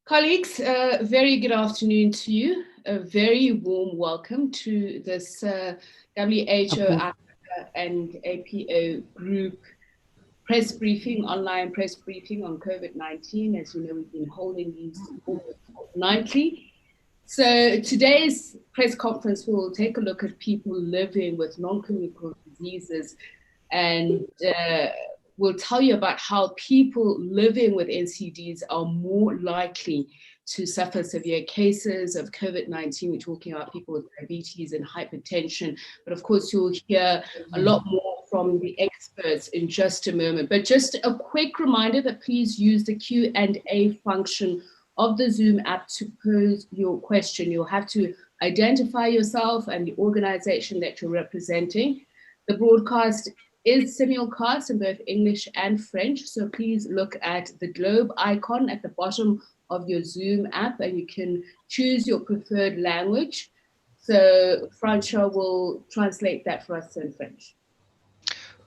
Colleagues, very good afternoon to you. A very warm welcome to this WHO Africa and APO group press briefing, online press briefing on COVID-19. As you know, we've been holding these almost nightly. So today's press conference will take a look at people living with non-communicable diseases, and we'll tell you about how people living with NCDs are more likely to suffer severe cases of COVID-19. We're talking about people with diabetes and hypertension, but of course you'll hear a lot more from the experts in just a moment. But just a quick reminder that please use the Q&A function of the Zoom app to pose your question. You'll have to identify yourself and the organization that you're representing. The broadcast is simulcast in both English and French, so please look at the globe icon at the bottom of your Zoom app and you can choose your preferred language. So Francois will translate that for us in French.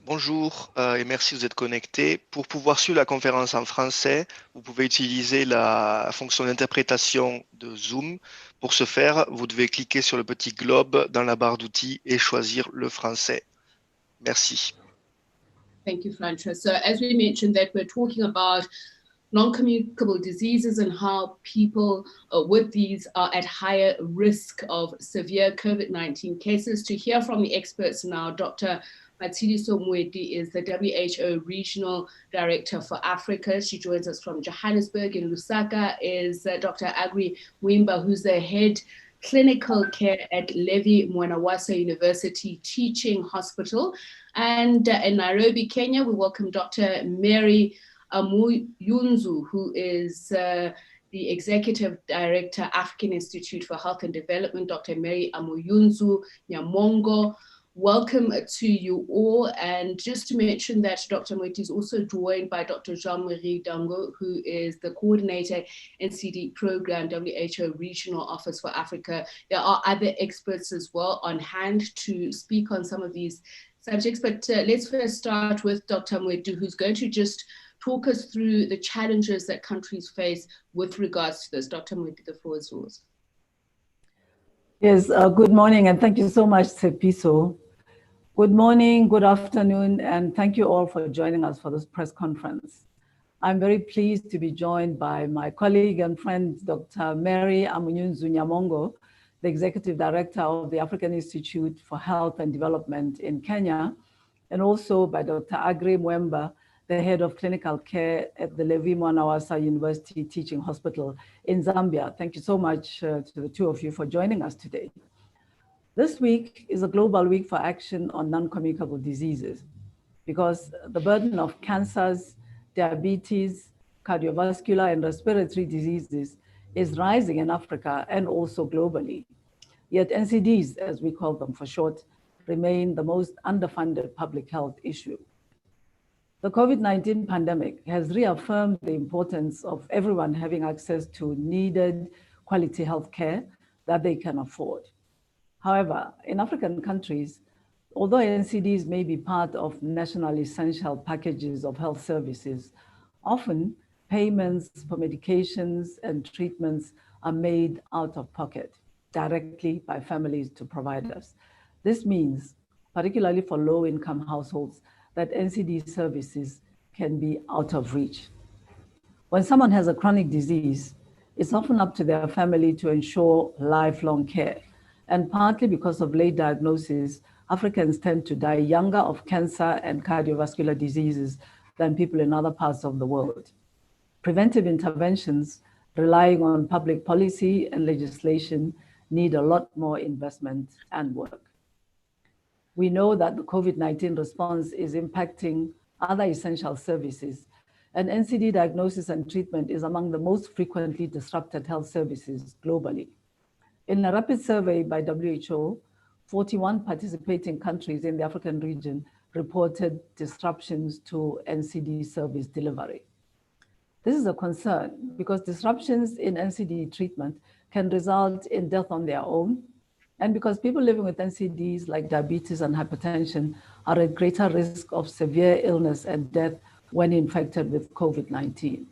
Bonjour et merci de vous être connectés. Pour pouvoir suivre la conférence en français, vous pouvez utiliser la fonction d'interprétation de Zoom. Pour ce faire, vous devez cliquer sur le petit globe dans la barre d'outils et choisir le français. Merci. Thank you, Francois. So as we mentioned that we're talking about non-communicable diseases and how people with these are at higher risk of severe COVID-19 cases. To hear from the experts now, Dr. Matshidiso Moeti is the WHO Regional Director for Africa. She joins us from Johannesburg. In Lusaka is Dr. Agri Mwimba, who's the head clinical care at Levi Mwanawasa University Teaching Hospital. And in Nairobi, Kenya, we welcome Dr. Mary Amuyunzu, who is the Executive Director, African Institute for Health and Development. Dr. Mary Amuyunzu Nyamongo, welcome to you all. And just to mention that Dr. Moeti is also joined by Dr. Jean-Marie Dango, who is the coordinator NCD program, WHO Regional Office for Africa. There are other experts as well on hand to speak on some of these subjects, but let's first start with Dr. Moeti, who's going to just talk us through the challenges that countries face with regards to this. Dr. Moeti, the floor is yours. Yes, good morning, and thank you so much, Tshepiso. Good morning, good afternoon, and thank you all for joining us for this press conference. I'm very pleased to be joined by my colleague and friend, Dr. Mary Amuyunzu Nyamongo, the Executive Director of the African Institute for Health and Development in Kenya, and also by Dr. Agri Mwemba, the Head of Clinical Care at the Levi Mwanawasa University Teaching Hospital in Zambia. Thank you so much to the two of you for joining us today. This week is a global week for action on non-communicable diseases because the burden of cancers, diabetes, cardiovascular and respiratory diseases is rising in Africa and also globally. Yet NCDs, as we call them for short, remain the most underfunded public health issue. The COVID-19 pandemic has reaffirmed the importance of everyone having access to needed quality health care that they can afford. However, in African countries, although NCDs may be part of national essential packages of health services, often payments for medications and treatments are made out of pocket directly by families to providers. This means, particularly for low-income households, that NCD services can be out of reach. When someone has a chronic disease, it's often up to their family to ensure lifelong care. And partly because of late diagnosis, Africans tend to die younger of cancer and cardiovascular diseases than people in other parts of the world. Preventive interventions relying on public policy and legislation need a lot more investment and work. We know that the COVID-19 response is impacting other essential services, and NCD diagnosis and treatment is among the most frequently disrupted health services globally. In a rapid survey by WHO, 41 participating countries in the African region reported disruptions to NCD service delivery. This is a concern because disruptions in NCD treatment can result in death on their own, and because people living with NCDs like diabetes and hypertension are at greater risk of severe illness and death when infected with COVID-19.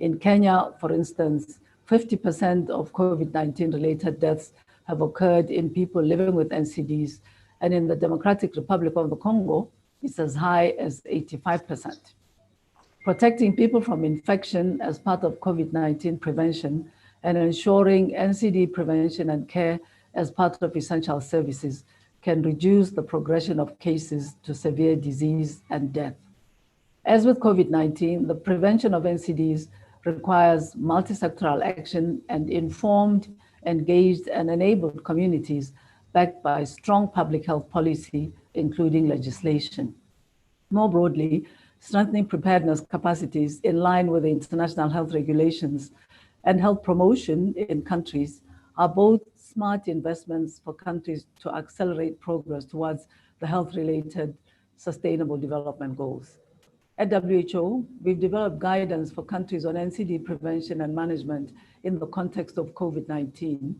In Kenya, for instance, 50% of COVID-19 related deaths have occurred in people living with NCDs, and in the Democratic Republic of the Congo, it's as high as 85%. Protecting people from infection as part of COVID-19 prevention and ensuring NCD prevention and care as part of essential services can reduce the progression of cases to severe disease and death. As with COVID-19, the prevention of NCDs requires multi-sectoral action and informed, engaged, and enabled communities backed by strong public health policy, including legislation. More broadly, strengthening preparedness capacities in line with the international health regulations and health promotion in countries are both smart investments for countries to accelerate progress towards the health-related sustainable development goals. At WHO, we've developed guidance for countries on NCD prevention and management in the context of COVID-19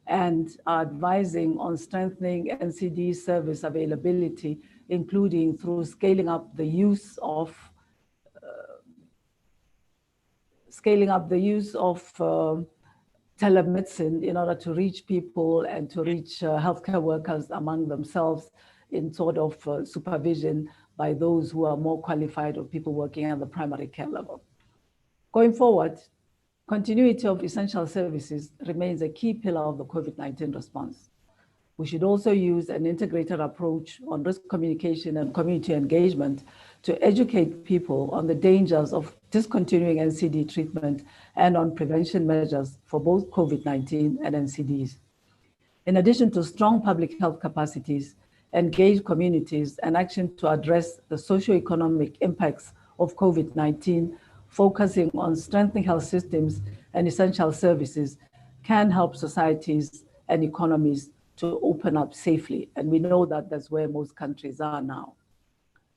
and are advising on strengthening NCD service availability, including through scaling up the use of telemedicine in order to reach people and to reach healthcare workers among themselves in sort of supervision by those who are more qualified or people working at the primary care level. Going forward, continuity of essential services remains a key pillar of the COVID-19 response. We should also use an integrated approach on risk communication and community engagement to educate people on the dangers of discontinuing NCD treatment and on prevention measures for both COVID-19 and NCDs. In addition to strong public health capacities, engaged communities, and action to address the socioeconomic impacts of COVID-19, focusing on strengthening health systems and essential services can help societies and economies to open up safely. And we know that that's where most countries are now.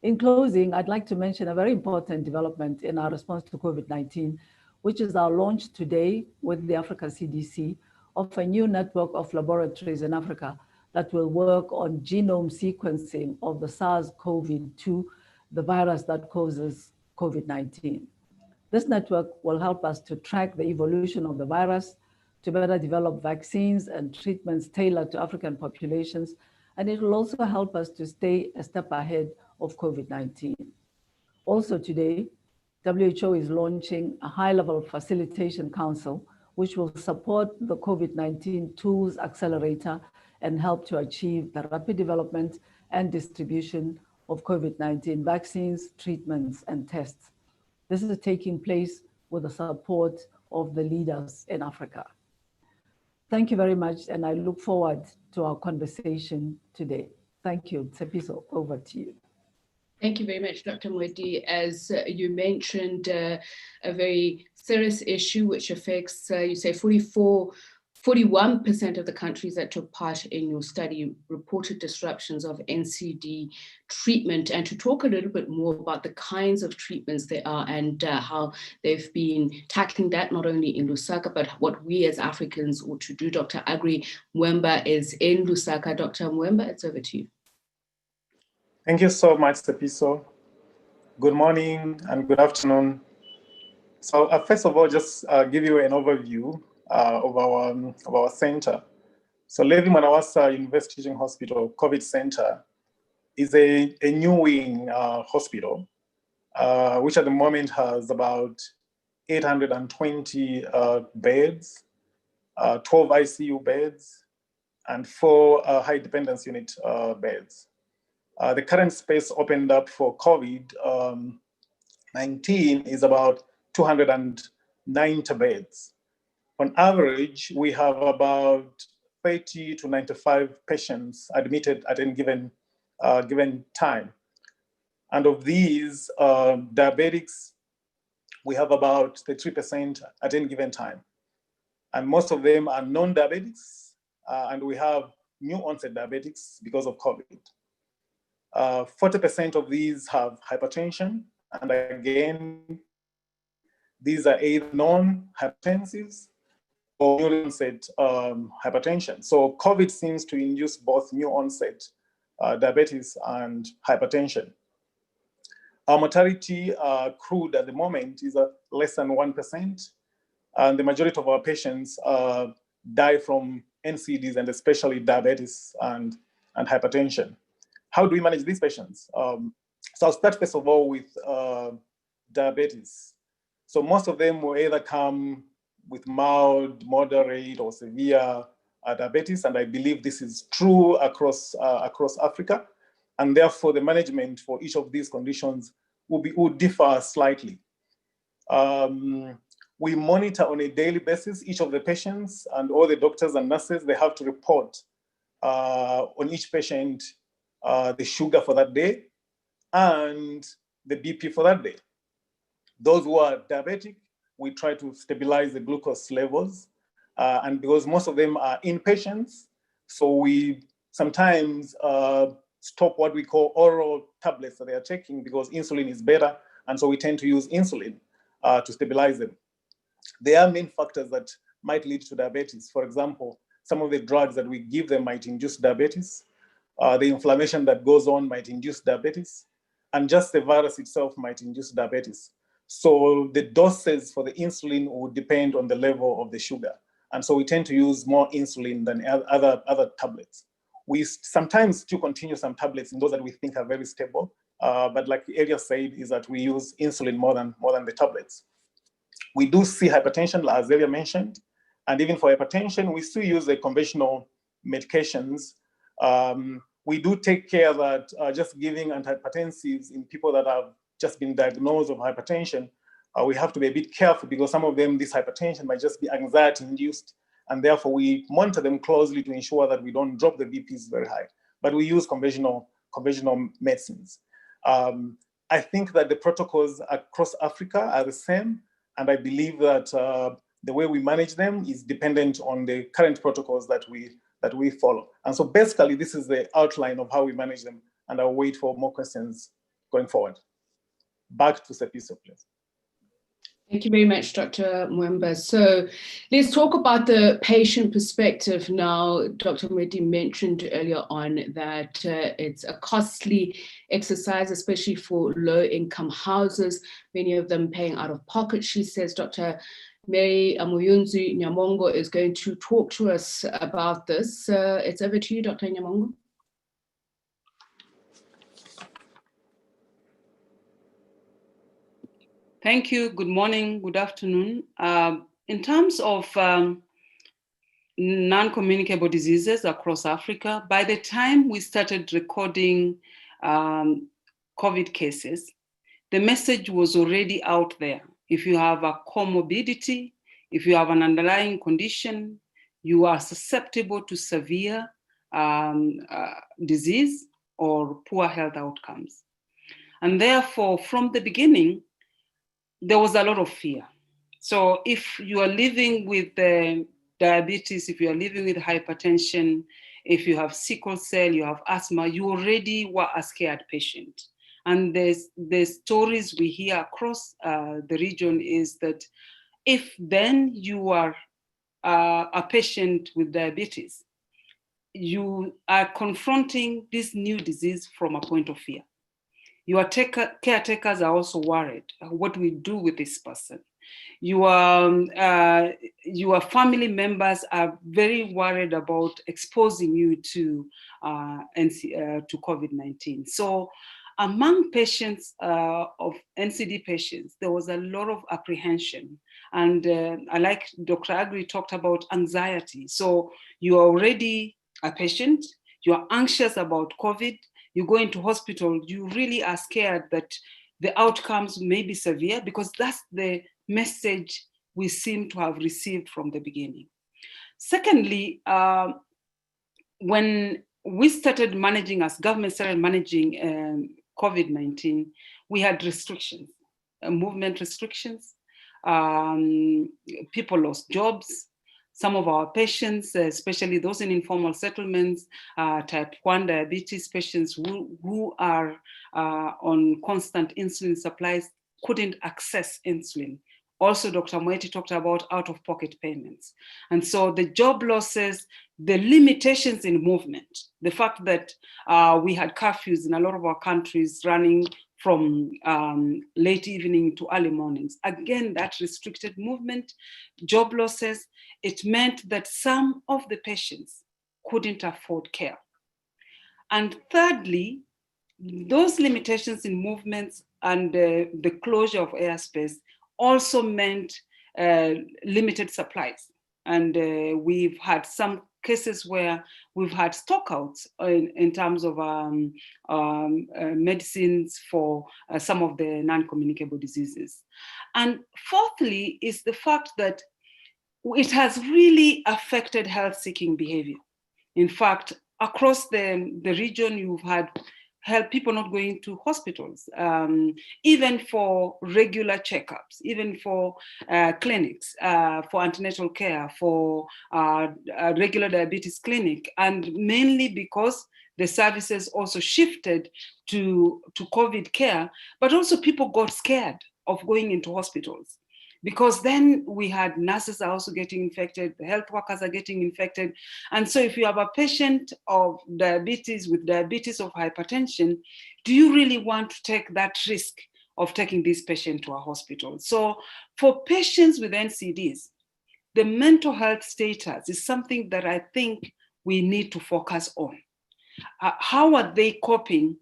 In closing, I'd like to mention a very important development in our response to COVID-19, which is our launch today with the Africa CDC of a new network of laboratories in Africa that will work on genome sequencing of the SARS-CoV-2, the virus that causes COVID-19. This network will help us to track the evolution of the virus, to better develop vaccines and treatments tailored to African populations, and it will also help us to stay a step ahead of COVID-19. Also today, WHO is launching a high-level facilitation council, which will support the COVID-19 Tools Accelerator and help to achieve the rapid development and distribution of COVID-19 vaccines, treatments, and tests. This is taking place with the support of the leaders in Africa. Thank you very much, and I look forward to our conversation today. Thank you. Tshepiso, over to you. Thank you very much, Dr. Moeti. As you mentioned, a very serious issue which affects, you say, 41% of the countries that took part in your study reported disruptions of NCD treatment. And to talk a little bit more about the kinds of treatments there are and how they've been tackling that, not only in Lusaka, but what we as Africans ought to do. Dr. Aggrey Mwemba is in Lusaka. Dr. Mwemba, it's over to you. Thank you so much, Tshepiso. Good morning and good afternoon. So first of all, just give you an overview of our center. So Levi Mwanawasa University Teaching Hospital COVID Center is a new wing hospital, which at the moment has about 820 beds, 12 ICU beds, and 4 high dependence unit beds. The current space opened up for COVID-19 is about 290 beds. On average, we have about 30 to 95 patients admitted at any given time. And of these, diabetics, we have about 33% at any given time. And most of them are non-diabetics, and we have new onset diabetics because of COVID. 40% of these have hypertension, and again, these are either non-hypertensives or new onset hypertension. So COVID seems to induce both new onset diabetes and hypertension. Our mortality crude at the moment is less than 1%. And the majority of our patients die from NCDs, and especially diabetes and hypertension. How do we manage these patients? So I'll start first of all with diabetes. So most of them will either come with mild, moderate, or severe diabetes, and I believe this is true across Africa. And therefore, the management for each of these conditions will differ slightly. We monitor on a daily basis each of the patients, and all the doctors and nurses, they have to report on each patient the sugar for that day and the BP for that day. Those who are diabetic, we try to stabilize the glucose levels. And because most of them are inpatients, so we sometimes stop what we call oral tablets that they are taking because insulin is better. And so we tend to use insulin to stabilize them. There are main factors that might lead to diabetes. For example, some of the drugs that we give them might induce diabetes. The inflammation that goes on might induce diabetes. And just the virus itself might induce diabetes. So the doses for the insulin will depend on the level of the sugar. And so we tend to use more insulin than other tablets. We sometimes still continue some tablets in those that we think are very stable. But like Elias said, is that we use insulin more than the tablets. We do see hypertension, as Elia mentioned. And even for hypertension, we still use the conventional medications. We do take care that just giving antihypertensives in people that have just been diagnosed with hypertension, we have to be a bit careful because some of them, this hypertension might just be anxiety induced. And therefore we monitor them closely to ensure that we don't drop the BPs very high. But we use conventional medicines. I think that the protocols across Africa are the same. And I believe that the way we manage them is dependent on the current protocols that we follow. And so basically, this is the outline of how we manage them. And I'll wait for more questions going forward. Back to Sepiso, please. Thank you very much, Dr. Mwemba. So let's talk about the patient perspective now. Dr. Moeti mentioned earlier on that it's a costly exercise, especially for low-income houses, many of them paying out of pocket. She says Dr. Mary Muyunzu Nyamongo is going to talk to us about this. It's over to you, Dr. Nyamongo. Thank you. Good morning, good afternoon. In terms of non-communicable diseases across Africa, by the time we started recording COVID cases, the message was already out there. If you have a comorbidity, if you have an underlying condition, you are susceptible to severe disease or poor health outcomes. And therefore, from the beginning, there was a lot of fear. So if you are living with diabetes, if you are living with hypertension, if you have sickle cell, you have asthma, you already were a scared patient. And the stories we hear across the region is that if then you are a patient with diabetes, you are confronting this new disease from a point of fear. Your caretakers are also worried. What do we do with this person? Your family members are very worried about exposing you to COVID-19. So among patients of NCD patients, there was a lot of apprehension. And I like Dr. Agri talked about anxiety. So you are already a patient, you are anxious about COVID, you go into hospital, you really are scared that the outcomes may be severe because that's the message we seem to have received from the beginning. Secondly, when we started managing, as government started managing COVID-19, we had restrictions, movement restrictions. People lost jobs. Some of our patients, especially those in informal settlements, type 1 diabetes patients who are on constant insulin supplies, couldn't access insulin. Also, Dr. Moeti talked about out-of-pocket payments. And so the job losses, the limitations in movement, the fact that we had curfews in a lot of our countries running from late evening to early mornings. Again, that restricted movement, job losses, it meant that some of the patients couldn't afford care. And thirdly, those limitations in movements and the closure of airspace also meant limited supplies. And we've had some cases where we've had stockouts in terms of medicines for some of the non-communicable diseases. And fourthly is the fact that it has really affected health-seeking behavior. In fact, across the region, you've had people not going to hospitals, even for regular checkups, even for clinics, for antenatal care, for regular diabetes clinic, and mainly because the services also shifted to COVID care, but also people got scared of going into hospitals. Because then we had nurses are also getting infected, the health workers are getting infected. And so if you have a patient of diabetes with diabetes or hypertension, do you really want to take that risk of taking this patient to a hospital? So for patients with NCDs, the mental health status is something that I think we need to focus on. How are they coping,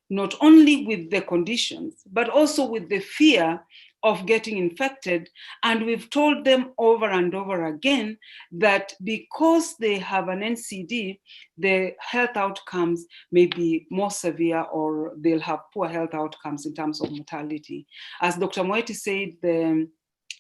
not only with the conditions, but also with the fear of getting infected? And we've told them over and over again that because they have an NCD, the health outcomes may be more severe, or they'll have poor health outcomes in terms of mortality. As Dr. Moeti said,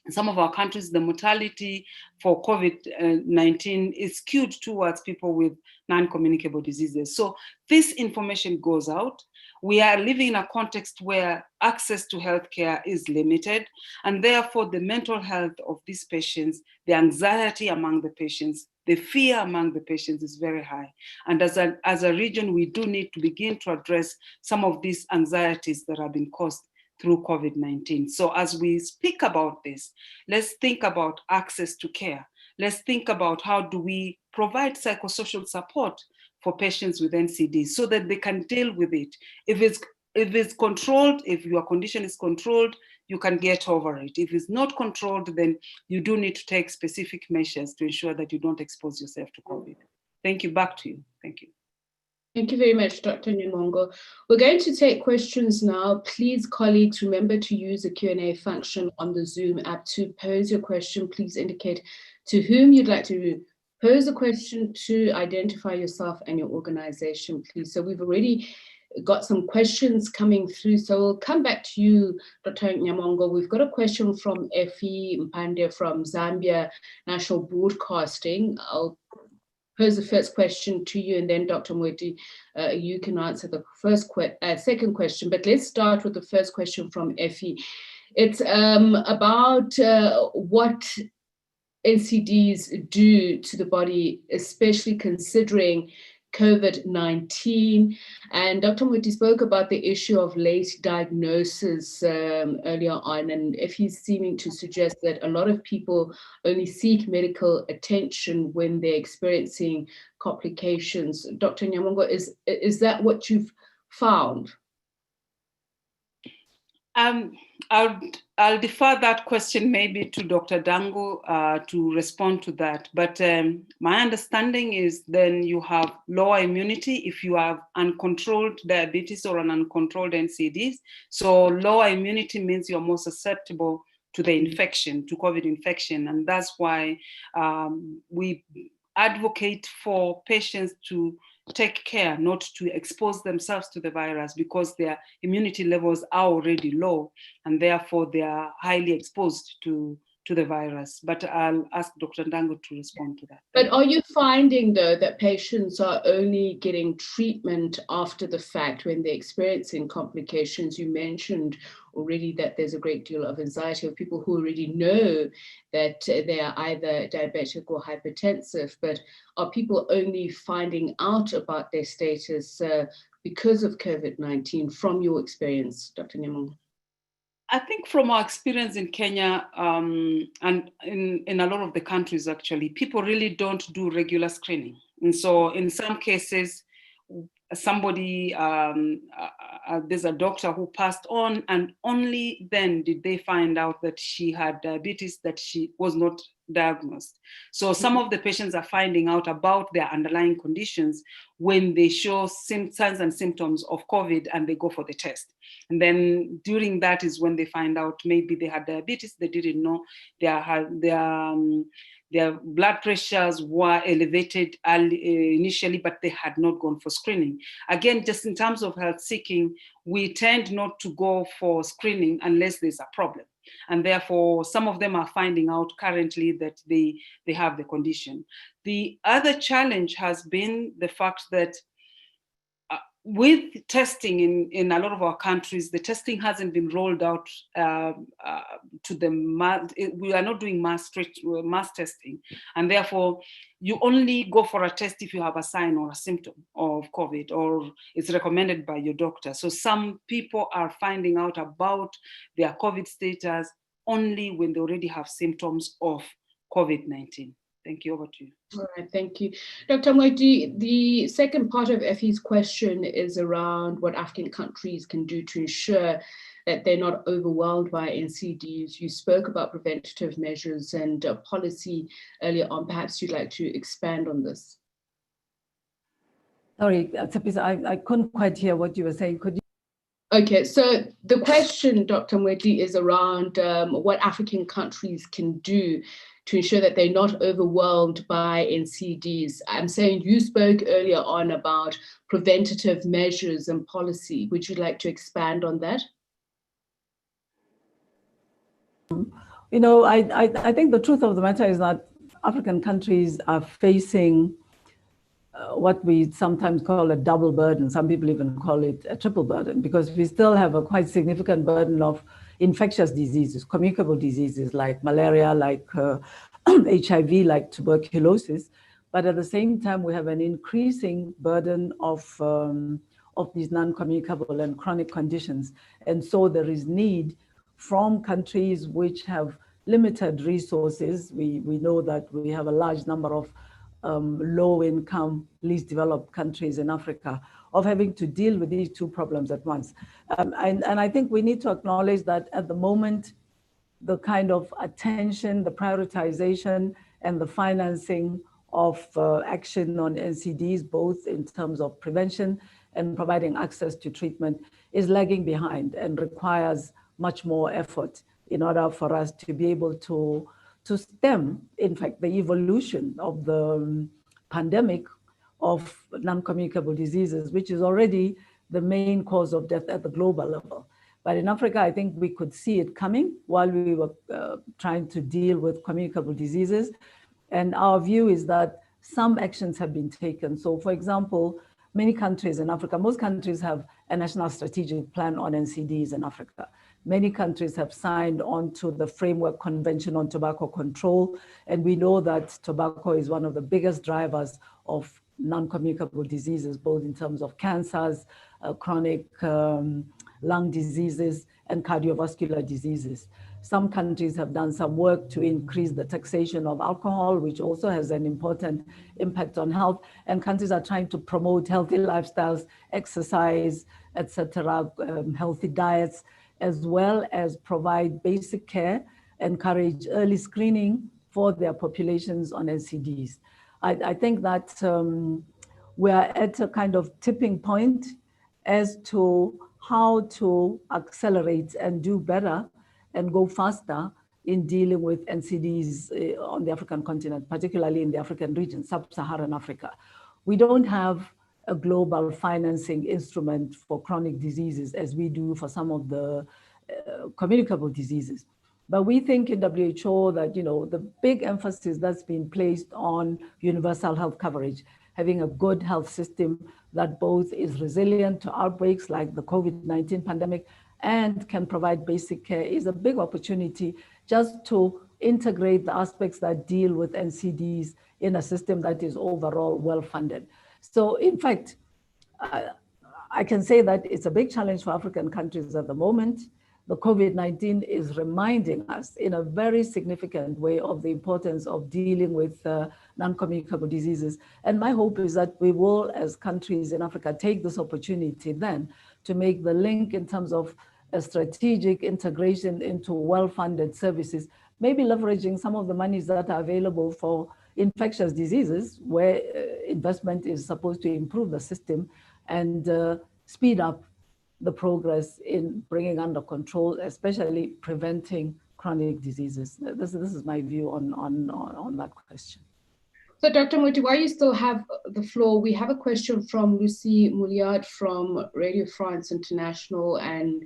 in some of our countries, the mortality for COVID-19 is skewed towards people with non-communicable diseases. So this information goes out. We are living in a context where access to healthcare is limited, and therefore the mental health of these patients, the anxiety among the patients, the fear among the patients is very high. And as a region, we do need to begin to address some of these anxieties that have been caused through COVID-19. So as we speak about this, let's think about access to care. Let's think about how do we provide psychosocial support for patients with NCD so that they can deal with it. If it's controlled, if your condition is controlled, you can get over it. If it's not controlled, then you do need to take specific measures to ensure that you don't expose yourself to COVID. Thank you. Back to you. Thank you. Thank you very much, Dr. Nyamongo. We're going to take questions now. Please, colleagues, remember to use the Q&A function on the Zoom app to pose your question. Please indicate to whom you'd like to pose the question, to identify yourself and your organization, please. So we've already got some questions coming through. So we'll come back to you, Dr. Nyamongo. We've got a question from Effie Mpande from Zambia National Broadcasting. I'll pose the first question to you, and then Dr. Moeti, you can answer the second question. But let's start with the first question from Effie. It's about what NCDs do to the body, especially considering COVID-19. And Dr. Moeti spoke about the issue of late diagnosis earlier on, and if he's seeming to suggest that a lot of people only seek medical attention when they're experiencing complications. Dr. Nyamongo, is that what you've found? I'll defer that question maybe to Dr. Dango to respond to that. But my understanding is then you have lower immunity if you have uncontrolled diabetes or an uncontrolled NCDs. So lower immunity means you're more susceptible to the infection, to COVID infection. And that's why we advocate for patients to take care not to expose themselves to the virus, because their immunity levels are already low and therefore they are highly exposed to the virus. But I'll ask Dr. Ndango to respond to that. But are you finding, though, that patients are only getting treatment after the fact when they're experiencing complications? You mentioned already that there's a great deal of anxiety of people who already know that they are either diabetic or hypertensive, but are people only finding out about their status because of COVID-19 from your experience, Dr. Nyamongo? I think from our experience in Kenya and in a lot of the countries, actually, people really don't do regular screening. And so in some cases, somebody, there's a doctor who passed on, and only then did they find out that she had diabetes that she was not diagnosed. So some of the patients are finding out about their underlying conditions when they show signs and symptoms of COVID and they go for the test. And then during that is when they find out maybe they had diabetes, they didn't know, their blood pressures were elevated initially, but they had not gone for screening. Again, just in terms of health seeking, we tend not to go for screening unless there's a problem. And therefore, some of them are finding out currently that they have the condition. The other challenge has been the fact that with testing in a lot of our countries, the testing hasn't been rolled out to the mass. We are not doing mass testing, and therefore you only go for a test if you have a sign or a symptom of COVID, or it's recommended by your doctor. So some people are finding out about their COVID status only when they already have symptoms of COVID-19. Thank you. Over to you. All right, thank you. Dr. Moeti, the second part of Effie's question is around what African countries can do to ensure that they're not overwhelmed by NCDs. You spoke about preventative measures and policy earlier on. Perhaps you'd like to expand on this. Sorry, Tshepiso, I couldn't quite hear what you were saying. Could you? Okay, so the question, Dr. Moeti, is around what African countries can do to ensure that they're not overwhelmed by NCDs. I'm saying you spoke earlier on about preventative measures and policy. Would you like to expand on that? You know, I think the truth of the matter is that African countries are facing what we sometimes call a double burden. Some people even call it a triple burden, because we still have a quite significant burden of infectious diseases, communicable diseases like malaria, like HIV, like tuberculosis. But at the same time, we have an increasing burden of these non-communicable and chronic conditions. And so there is need from countries which have limited resources. We know that we have a large number of low-income, least developed countries in Africa, of having to deal with these two problems at once. And I think we need to acknowledge that at the moment, the kind of attention, the prioritization, and the financing of action on NCDs, both in terms of prevention and providing access to treatment, is lagging behind and requires much more effort in order for us to be able to stem, in fact, the evolution of the pandemic of non-communicable diseases, which is already the main cause of death at the global level. But in Africa, I think we could see it coming while we were trying to deal with communicable diseases. And our view is that some actions have been taken. So for example, many countries in Africa, most countries have a national strategic plan on NCDs in Africa. Many countries have signed on to the Framework Convention on Tobacco Control. And we know that tobacco is one of the biggest drivers of non-communicable diseases, both in terms of cancers, chronic lung diseases, and cardiovascular diseases. Some countries have done some work to increase the taxation of alcohol, which also has an important impact on health. And countries are trying to promote healthy lifestyles, exercise, etc., healthy diets, as well as provide basic care, encourage early screening for their populations on NCDs. I think that we're at a kind of tipping point as to how to accelerate and do better and go faster in dealing with NCDs on the African continent, particularly in the African region, sub-Saharan Africa. We don't have a global financing instrument for chronic diseases as we do for some of the communicable diseases. But we think in WHO that, the big emphasis that's been placed on universal health coverage, having a good health system that both is resilient to outbreaks like the COVID-19 pandemic and can provide basic care, is a big opportunity just to integrate the aspects that deal with NCDs in a system that is overall well-funded. So in fact, I can say that it's a big challenge for African countries at the moment. the COVID-19 is reminding us in a very significant way of the importance of dealing with non-communicable diseases. And my hope is that we will, as countries in Africa, take this opportunity then to make the link in terms of a strategic integration into well-funded services, maybe leveraging some of the monies that are available for infectious diseases, where investment is supposed to improve the system and speed up the progress in bringing under control, especially preventing chronic diseases. This is my view on that question. So Dr. Moeti, while you still have the floor, we have a question from Lucie Mouliard from Radio France International, and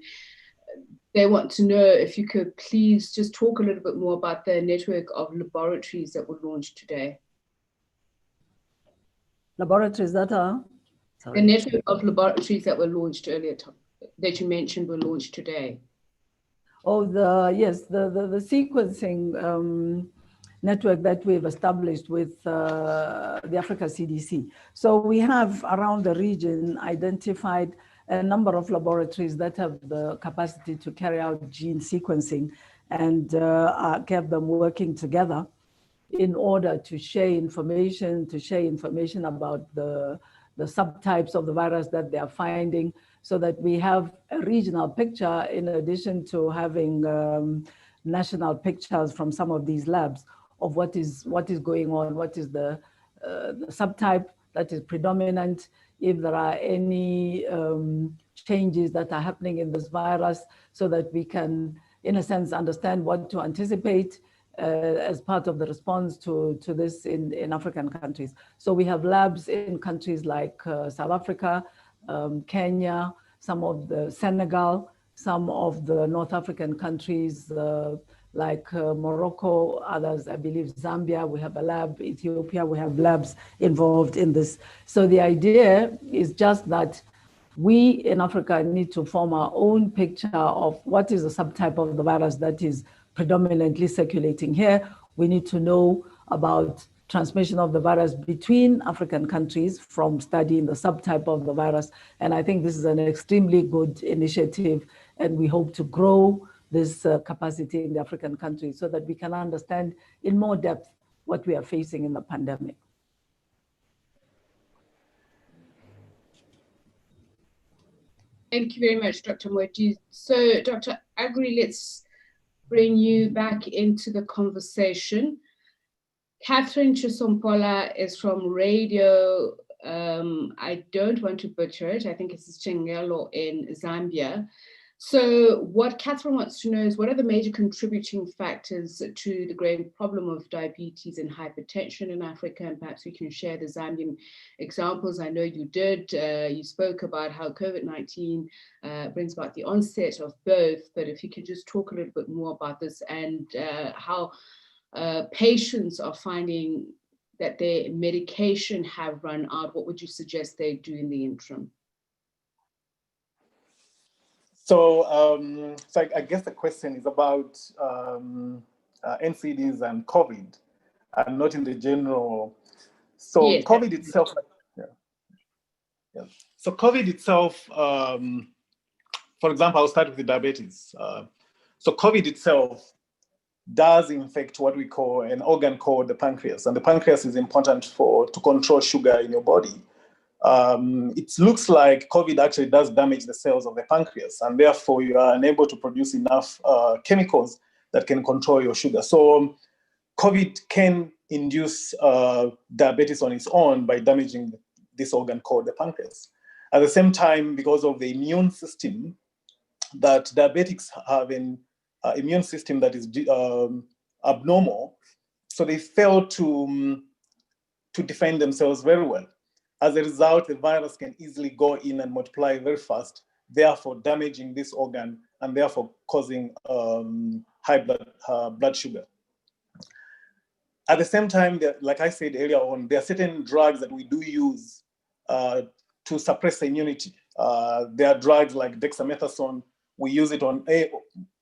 they want to know if you could please just talk a little bit more about the network of laboratories that were launched today. Laboratories that are? Sorry. The network of laboratories that were launched earlier, that you mentioned were launched today. Oh, yes, the sequencing network that we've established with the Africa CDC. So we have around the region identified a number of laboratories that have the capacity to carry out gene sequencing and kept them working together in order to share information about the subtypes of the virus that they are finding, so that we have a regional picture in addition to having national pictures from some of these labs of what is going on, what is the subtype that is predominant, if there are any changes that are happening in this virus, so that we can, in a sense, understand what to anticipate as part of the response to this in African countries. So we have labs in countries like South Africa, Kenya, some of the Senegal, some of the North African countries like Morocco, others, I believe Zambia, we have a lab, Ethiopia, we have labs involved in this. So the idea is just that we in Africa need to form our own picture of what is the subtype of the virus that is predominantly circulating here. We need to know about transmission of the virus between African countries from studying the subtype of the virus. And I think this is an extremely good initiative, and we hope to grow this capacity in the African countries so that we can understand in more depth what we are facing in the pandemic. Thank you very much, Dr. Moeti. So Dr. Agri, let's bring you back into the conversation. Catherine Chisompola is from Radio, I don't want to butcher it, I think it's Chengelo in Zambia. So what Catherine wants to know is, what are the major contributing factors to the growing problem of diabetes and hypertension in Africa? And perhaps we can share the Zambian examples. I know you did. You spoke about how COVID-19 brings about the onset of both, but if you could just talk a little bit more about this and how patients are finding that their medication have run out, what would you suggest they do in the interim? So, I guess the question is about NCDs and COVID, and not in the general. So yes, COVID itself, So COVID itself, for example, I'll start with the diabetes. So COVID itself does infect what we call an organ called the pancreas, and the pancreas is important to control sugar in your body. It looks like COVID actually does damage the cells of the pancreas, and therefore you are unable to produce enough chemicals that can control your sugar. So COVID can induce diabetes on its own by damaging this organ called the pancreas. At the same time, because of the immune system, that diabetics have an immune system that is abnormal, so they fail to defend themselves very well. As a result, the virus can easily go in and multiply very fast, therefore damaging this organ and therefore causing high blood sugar. At the same time, like I said earlier on, there are certain drugs that we do use to suppress immunity. There are drugs like dexamethasone. We use it on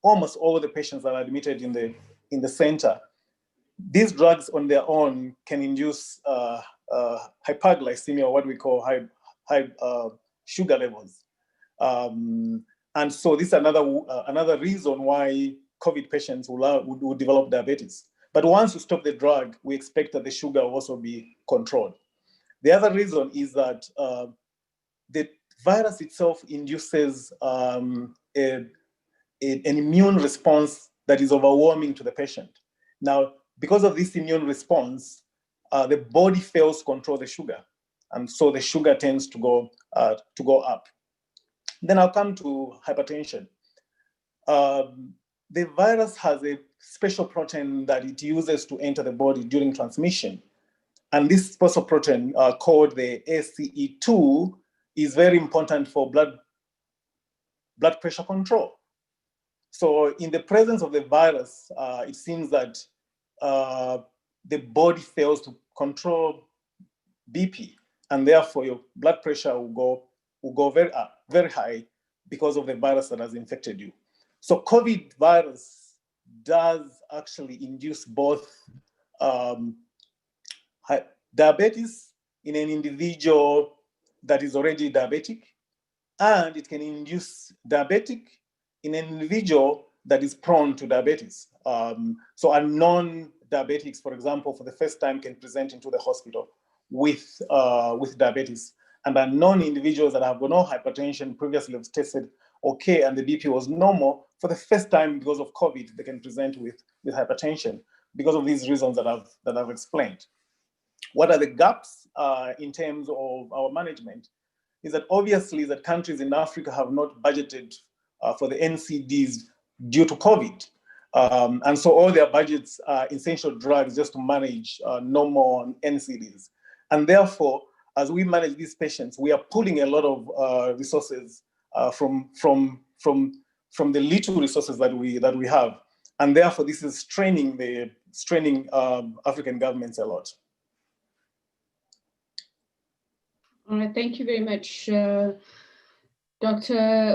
almost all the patients that are admitted in the center. These drugs on their own can induce hyperglycemia, or what we call high sugar levels. And so this is another reason why COVID patients will develop diabetes. But once you stop the drug, we expect that the sugar will also be controlled. The other reason is that the virus itself induces an immune response that is overwhelming to the patient. Now, because of this immune response, the body fails to control the sugar. And so the sugar tends to go up. Then I'll come to hypertension. The virus has a special protein that it uses to enter the body during transmission. And this special protein called the ACE2 is very important for blood pressure control. So in the presence of the virus, it seems that the body fails to control BP, and therefore your blood pressure will go very high because of the virus that has infected you. So COVID virus does actually induce both diabetes in an individual that is already diabetic, and it can induce diabetic in an individual that is prone to diabetes. So a non-diabetics, for example, for the first time can present into the hospital with diabetes. And a non-individuals that have no hypertension previously have tested okay and the BP was normal, for the first time because of COVID, they can present with hypertension because of these reasons that I've explained. What are the gaps in terms of our management? Is that obviously that countries in Africa have not budgeted for the NCDs due to COVID. And so all their budgets are essential drugs just to manage normal NCDs. And therefore, as we manage these patients, we are pulling a lot of resources from the little resources that we have. And therefore, this is straining African governments a lot. All right, thank you very much, Dr.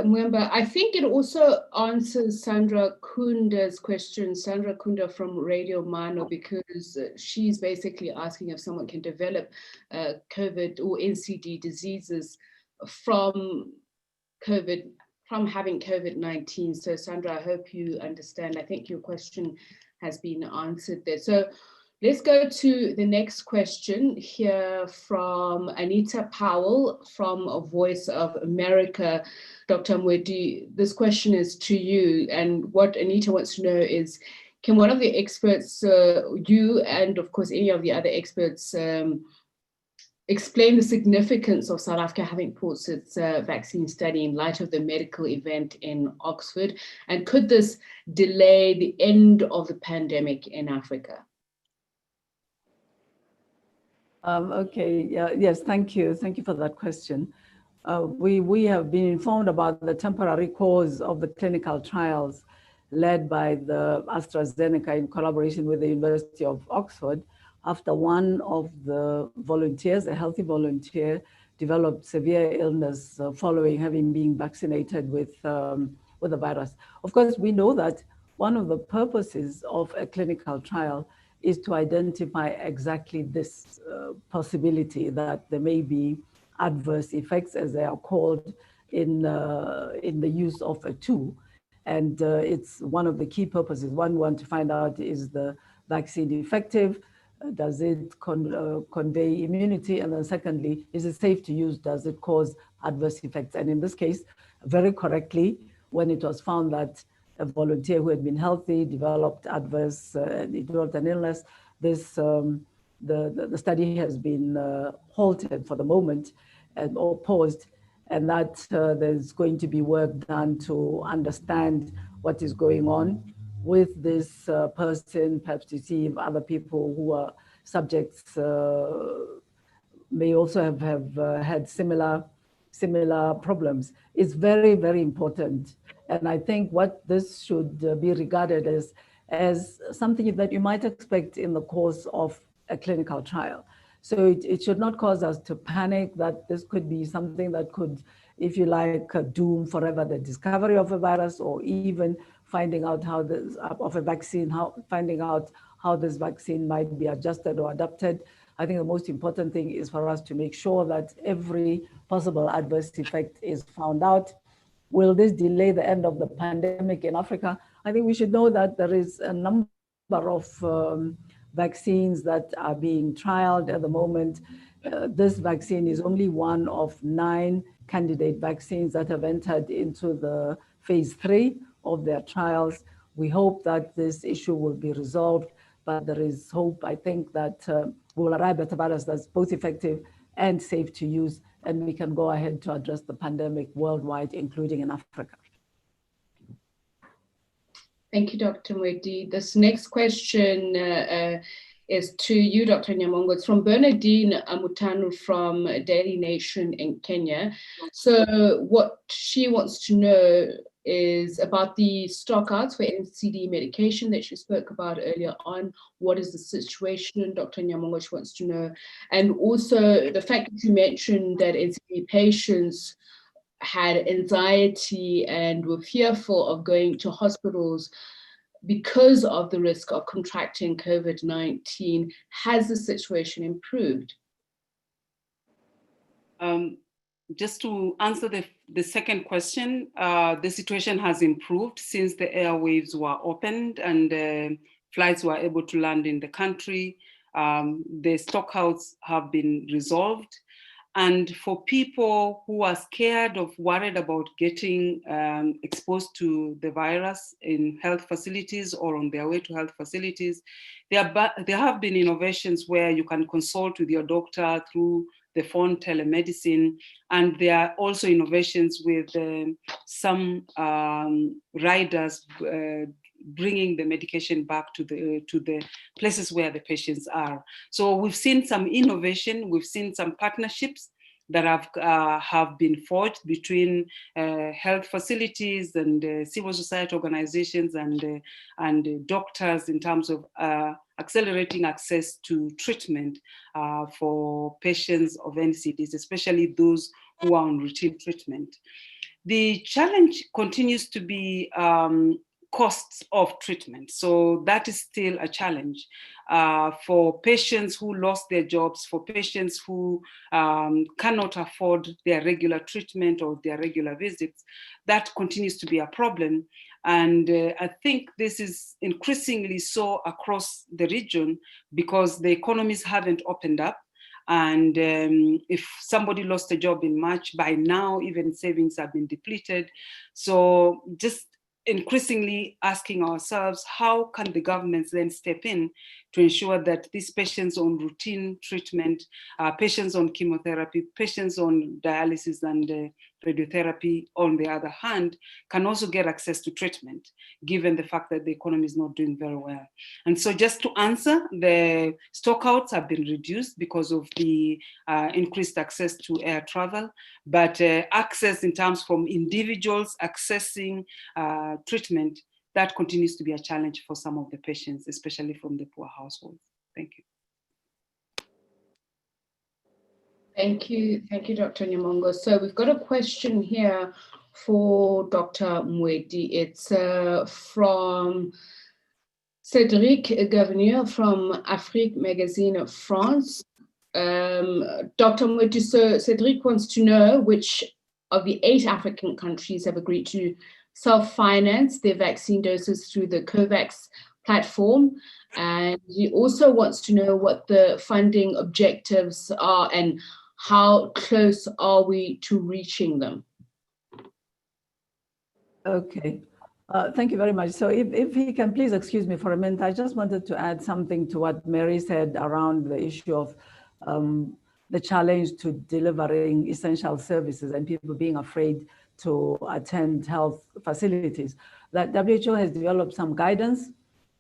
Mwemba. I think it also answers Sandra Kunda's question, Sandra Kunda from Radio Mano, because she's basically asking if someone can develop COVID or NCD diseases from having COVID-19. So Sandra, I hope you understand. I think your question has been answered there. So let's go to the next question here from Anita Powell from Voice of America. Dr. Mwedi, this question is to you. And what Anita wants to know is, can one of the experts, you and of course any of the other experts, explain the significance of South Africa having paused its vaccine study in light of the medical event in Oxford? And could this delay the end of the pandemic in Africa? Okay, yes, thank you. Thank you for that question. We have been informed about the temporary pause of the clinical trials led by the AstraZeneca in collaboration with the University of Oxford after one of the volunteers, a healthy volunteer, developed severe illness following having been vaccinated with the virus. Of course, we know that one of the purposes of a clinical trial is to identify exactly this possibility that there may be adverse effects, as they are called, in the use of a tool. And it's one of the key purposes. One, we want to find out, is the vaccine effective? Does it convey immunity? And then secondly, is it safe to use? Does it cause adverse effects? And in this case, very correctly, when it was found that a volunteer who had been healthy developed developed an illness, this the study has been halted for the moment or paused, and that there's going to be work done to understand what is going on with this person, perhaps to see if other people who are subjects may also have had similar problems. It's very, very important. And I think what this should be regarded as something that you might expect in the course of a clinical trial. So it should not cause us to panic that this could be something that could, if you like, doom forever the discovery of a virus, or even finding out how this of a vaccine, finding out how this vaccine might be adjusted or adapted. I think the most important thing is for us to make sure that every possible adverse effect is found out, will this delay the end of the pandemic in Africa? I think we should know that there is a number of vaccines that are being trialed at the moment. This vaccine is only one of 9 candidate vaccines that have entered into the phase 3 of their trials. We hope that this issue will be resolved, but there is hope, I think, that we'll arrive at a virus that's both effective and safe to use, and we can go ahead to address the pandemic worldwide, including in Africa. Thank you, Dr. Mwedi. This next question is to you, Dr. Nyamongo. It's from Bernardine Amutanu from Daily Nation in Kenya. So what she wants to know is about the stockouts for NCD medication that she spoke about earlier on. What is the situation, Dr. Nyamongo, she wants to know. And also the fact that you mentioned that NCD patients had anxiety and were fearful of going to hospitals because of the risk of contracting COVID-19. Has the situation improved? Just to answer the second question, the situation has improved since the airwaves were opened and flights were able to land in the country. The stockouts have been resolved. And for people who are scared or worried about getting exposed to the virus in health facilities or on their way to health facilities, there have been innovations where you can consult with your doctor through the phone telemedicine. And there are also innovations with some riders bringing the medication back to the places where the patients are. So we've seen some innovation, we've seen some partnerships that have been forged between health facilities and civil society organizations and doctors in terms of accelerating access to treatment for patients of NCDs, especially those who are on routine treatment. The challenge continues to be costs of treatment. So that is still a challenge for patients who lost their jobs, for patients who cannot afford their regular treatment or their regular visits. That continues to be a problem. And I think this is increasingly so across the region because the economies haven't opened up. And if somebody lost a job in March, by now even savings have been depleted. So just increasingly asking ourselves, how can the governments then step in to ensure that these patients on routine treatment, patients on chemotherapy, patients on dialysis and radiotherapy, on the other hand, can also get access to treatment, given the fact that the economy is not doing very well. And so just to answer, the stockouts have been reduced because of the increased access to air travel, but access in terms from individuals accessing treatment, that continues to be a challenge for some of the patients, especially from the poor households. Thank you. Thank you, Dr. Nyamongo. So we've got a question here for Dr. Mwedi. It's from Cédric Gavenier from Afrique Magazine France. Dr. Mwedi, so Cédric wants to know which of the 8 African countries have agreed to self-finance their vaccine doses through the COVAX platform. And he also wants to know what the funding objectives are and how close are we to reaching them? Okay, thank you very much. So if he can please excuse me for a minute, I just wanted to add something to what Mary said around the issue of the challenge to delivering essential services and people being afraid to attend health facilities. That WHO has developed some guidance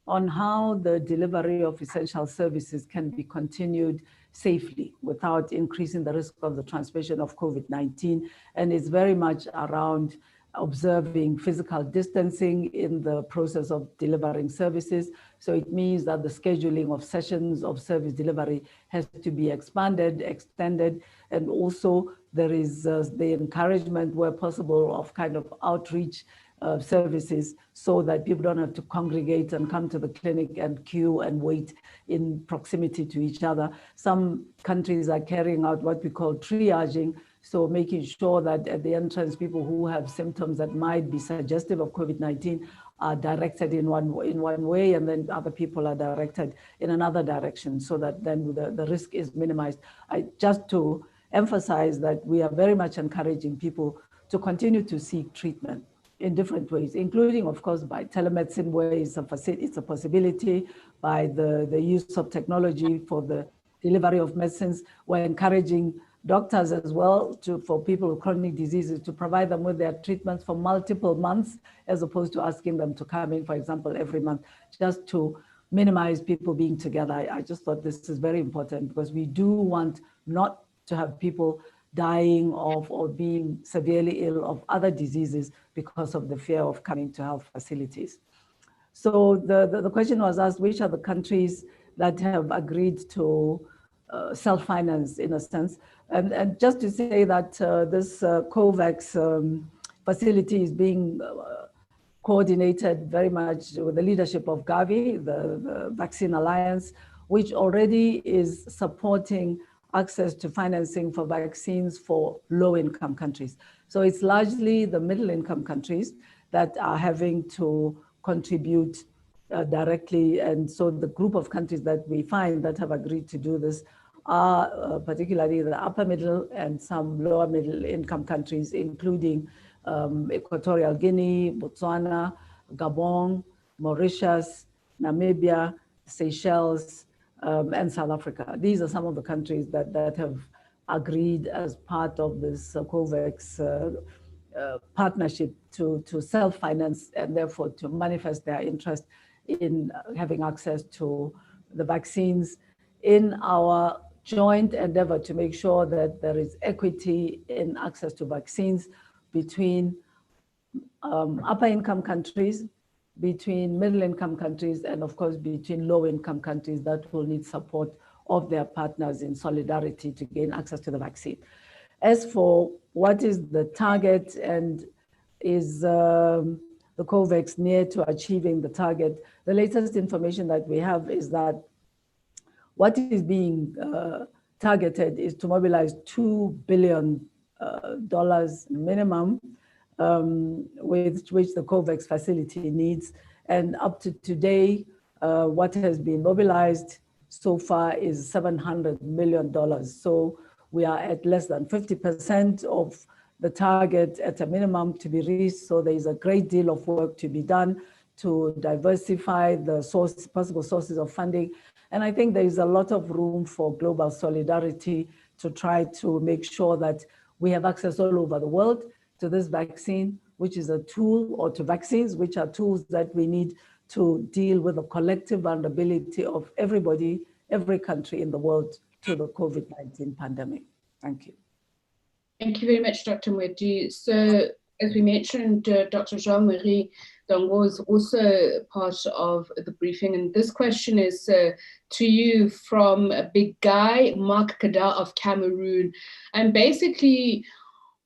on how the delivery of essential services can be continued safely without increasing the risk of the transmission of COVID-19. And it's very much around observing physical distancing in the process of delivering services. So it means that the scheduling of sessions of service delivery has to be expanded, extended, and also there is the encouragement where possible of kind of outreach services so that people don't have to congregate and come to the clinic and queue and wait in proximity to each other. Some countries are carrying out what we call triaging, So making sure that at the entrance, people who have symptoms that might be suggestive of COVID-19 are directed in one way, and then other people are directed in another direction, so that then the risk is minimized. Just to emphasize that we are very much encouraging people to continue to seek treatment in different ways, including, of course, by telemedicine, where it's a possibility, by the use of technology for the delivery of medicines. We're encouraging doctors as well for people with chronic diseases to provide them with their treatments for multiple months, as opposed to asking them to come in, for example, every month, just to minimize people being together. I just thought this is very important, because we do want not to have people dying of or being severely ill of other diseases because of the fear of coming to health facilities. So the question was asked, which are the countries that have agreed to self-finance, in a sense? And just to say that this COVAX facility is being coordinated very much with the leadership of Gavi, the Vaccine Alliance, which already is supporting access to financing for vaccines for low-income countries. So it's largely the middle-income countries that are having to contribute directly. And so the group of countries that we find that have agreed to do this are particularly the upper middle and some lower middle income countries, including Equatorial Guinea, Botswana, Gabon, Mauritius, Namibia, Seychelles, and South Africa. These are some of the countries that have agreed as part of this COVAX partnership to self-finance, and therefore to manifest their interest in having access to the vaccines, in our joint endeavor to make sure that there is equity in access to vaccines between upper income countries, between middle income countries, and of course between low income countries that will need support of their partners in solidarity to gain access to the vaccine. As for what is the target, and is the COVAX near to achieving the target, the latest information that we have is that what is being targeted is to mobilize $2 billion minimum, with which the COVAX facility needs. And up to today, what has been mobilized so far is $700 million. So we are at less than 50% of the target at a minimum to be reached. So there is a great deal of work to be done to diversify the possible sources of funding. And I think there is a lot of room for global solidarity to try to make sure that we have access all over the world to this vaccine, which is a tool, or to vaccines, which are tools that we need to deal with the collective vulnerability of everybody, every country in the world to the COVID-19 pandemic. Thank you. Thank you very much, Dr. Moeti. So, as we mentioned, Dr. Jean-Marie Dongo is also part of the briefing, and this question is to you from Big Guy, Mark Kada of Cameroon. And basically,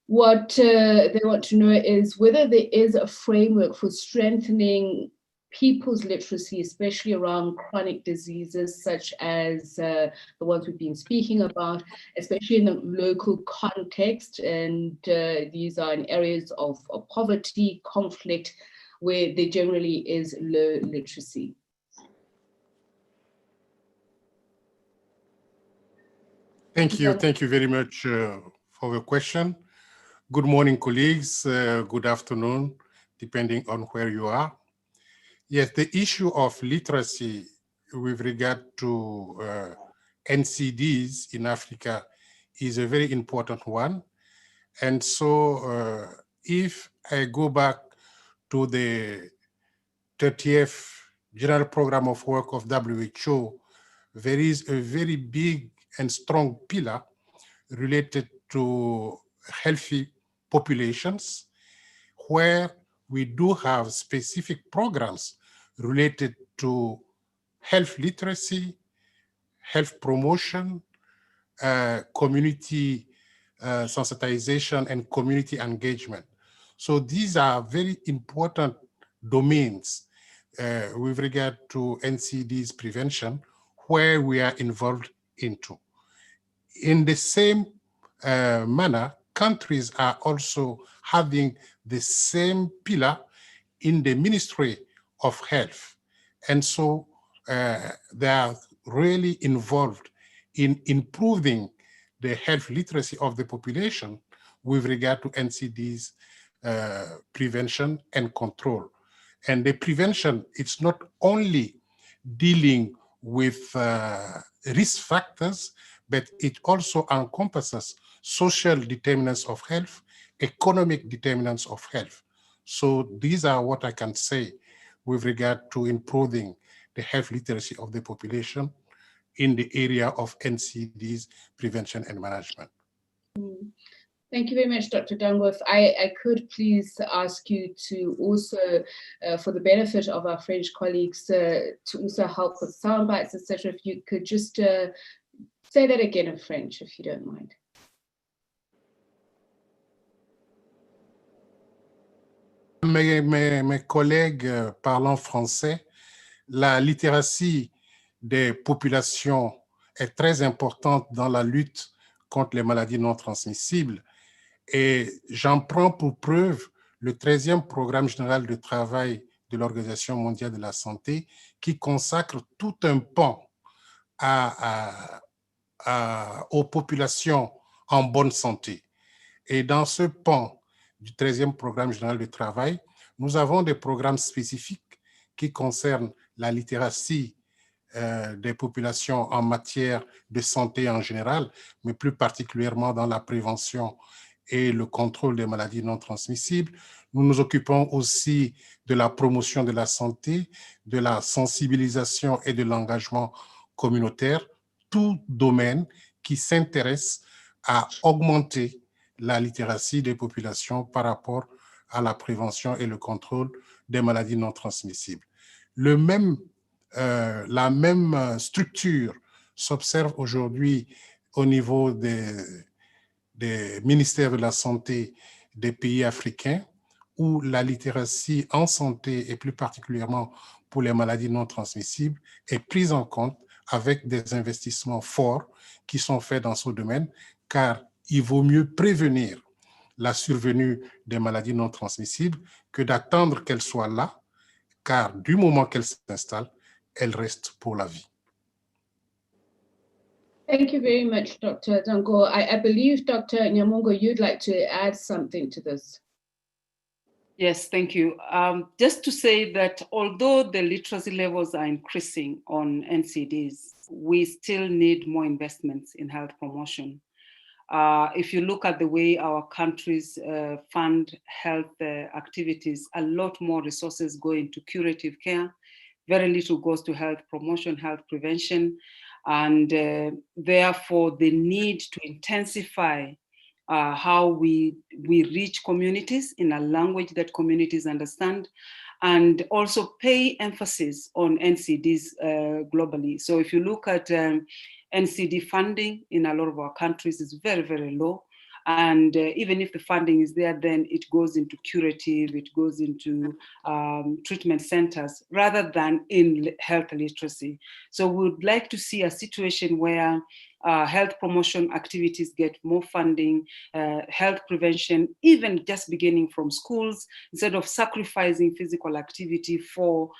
what they want to know is whether there is a framework for strengthening people's literacy, especially around chronic diseases such as the ones we've been speaking about, especially in the local context. And these are in areas of poverty, conflict, where there generally is low literacy. Thank you very much for the question. Good morning, colleagues. Good afternoon, depending on where you are. Yes, the issue of literacy with regard to NCDs in Africa is a very important one. And so if I go back to the 30th General Program of Work of WHO, there is a very big and strong pillar related to healthy populations, where we do have specific programs related to health literacy, health promotion, community sensitization, and community engagement. So these are very important domains with regard to NCDs prevention, where we are involved into. In the same manner, countries are also having the same pillar in the Ministry of Health. And so they are really involved in improving the health literacy of the population with regard to NCD's prevention and control. And the prevention, it's not only dealing with risk factors, but it also encompasses social determinants of health, economic determinants of health. So these are what I can say with regard to improving the health literacy of the population in the area of NCD's prevention and management. Thank you very much, Dr. Dango. If I could please ask you to also, for the benefit of our French colleagues, to also help with sound bites, etc. If you could just say that again in French, if you don't mind. Mes collègues parlant français, la littératie des populations est très importante dans la lutte contre les maladies non transmissibles. Et j'en prends pour preuve le 13e programme général de travail de l'Organisation mondiale de la santé qui consacre tout un pan aux populations en bonne santé. Et dans ce pan du 13e programme général de travail, nous avons des programmes spécifiques qui concernent la littératie des populations en matière de santé en général, mais plus particulièrement dans la prévention et le contrôle des maladies non transmissibles. Nous nous occupons aussi de la promotion de la santé, de la sensibilisation et de l'engagement communautaire, tout domaine qui s'intéresse à augmenter la littératie des populations par rapport à la prévention et le contrôle des maladies non transmissibles. La même structure s'observe aujourd'hui au niveau des ministères de la santé des pays africains, où la littératie en santé, et plus particulièrement pour les maladies non transmissibles, est prise en compte avec des investissements forts qui sont faits dans ce domaine, car il vaut mieux prévenir la survenue des maladies non transmissibles que d'attendre qu'elles soient là, car du moment qu'elles s'installent, elles restent pour la vie. Thank you very much, Dr. Dango. I believe, Dr. Nyamongo, you'd like to add something to this. Yes, thank you. Just to say that although the literacy levels are increasing on NCDs, we still need more investments in health promotion. If you look at the way our countries fund health activities, a lot more resources go into curative care, very little goes to health promotion, health prevention, and therefore the need to intensify how we reach communities in a language that communities understand, and also pay emphasis on NCDs globally. So if you look at NCD funding in a lot of our countries is very, very low. And even if the funding is there, then it goes into curative, it goes into treatment centers rather than in health literacy. So we would like to see a situation where health promotion activities get more funding, health prevention, even just beginning from schools, instead of sacrificing physical activity for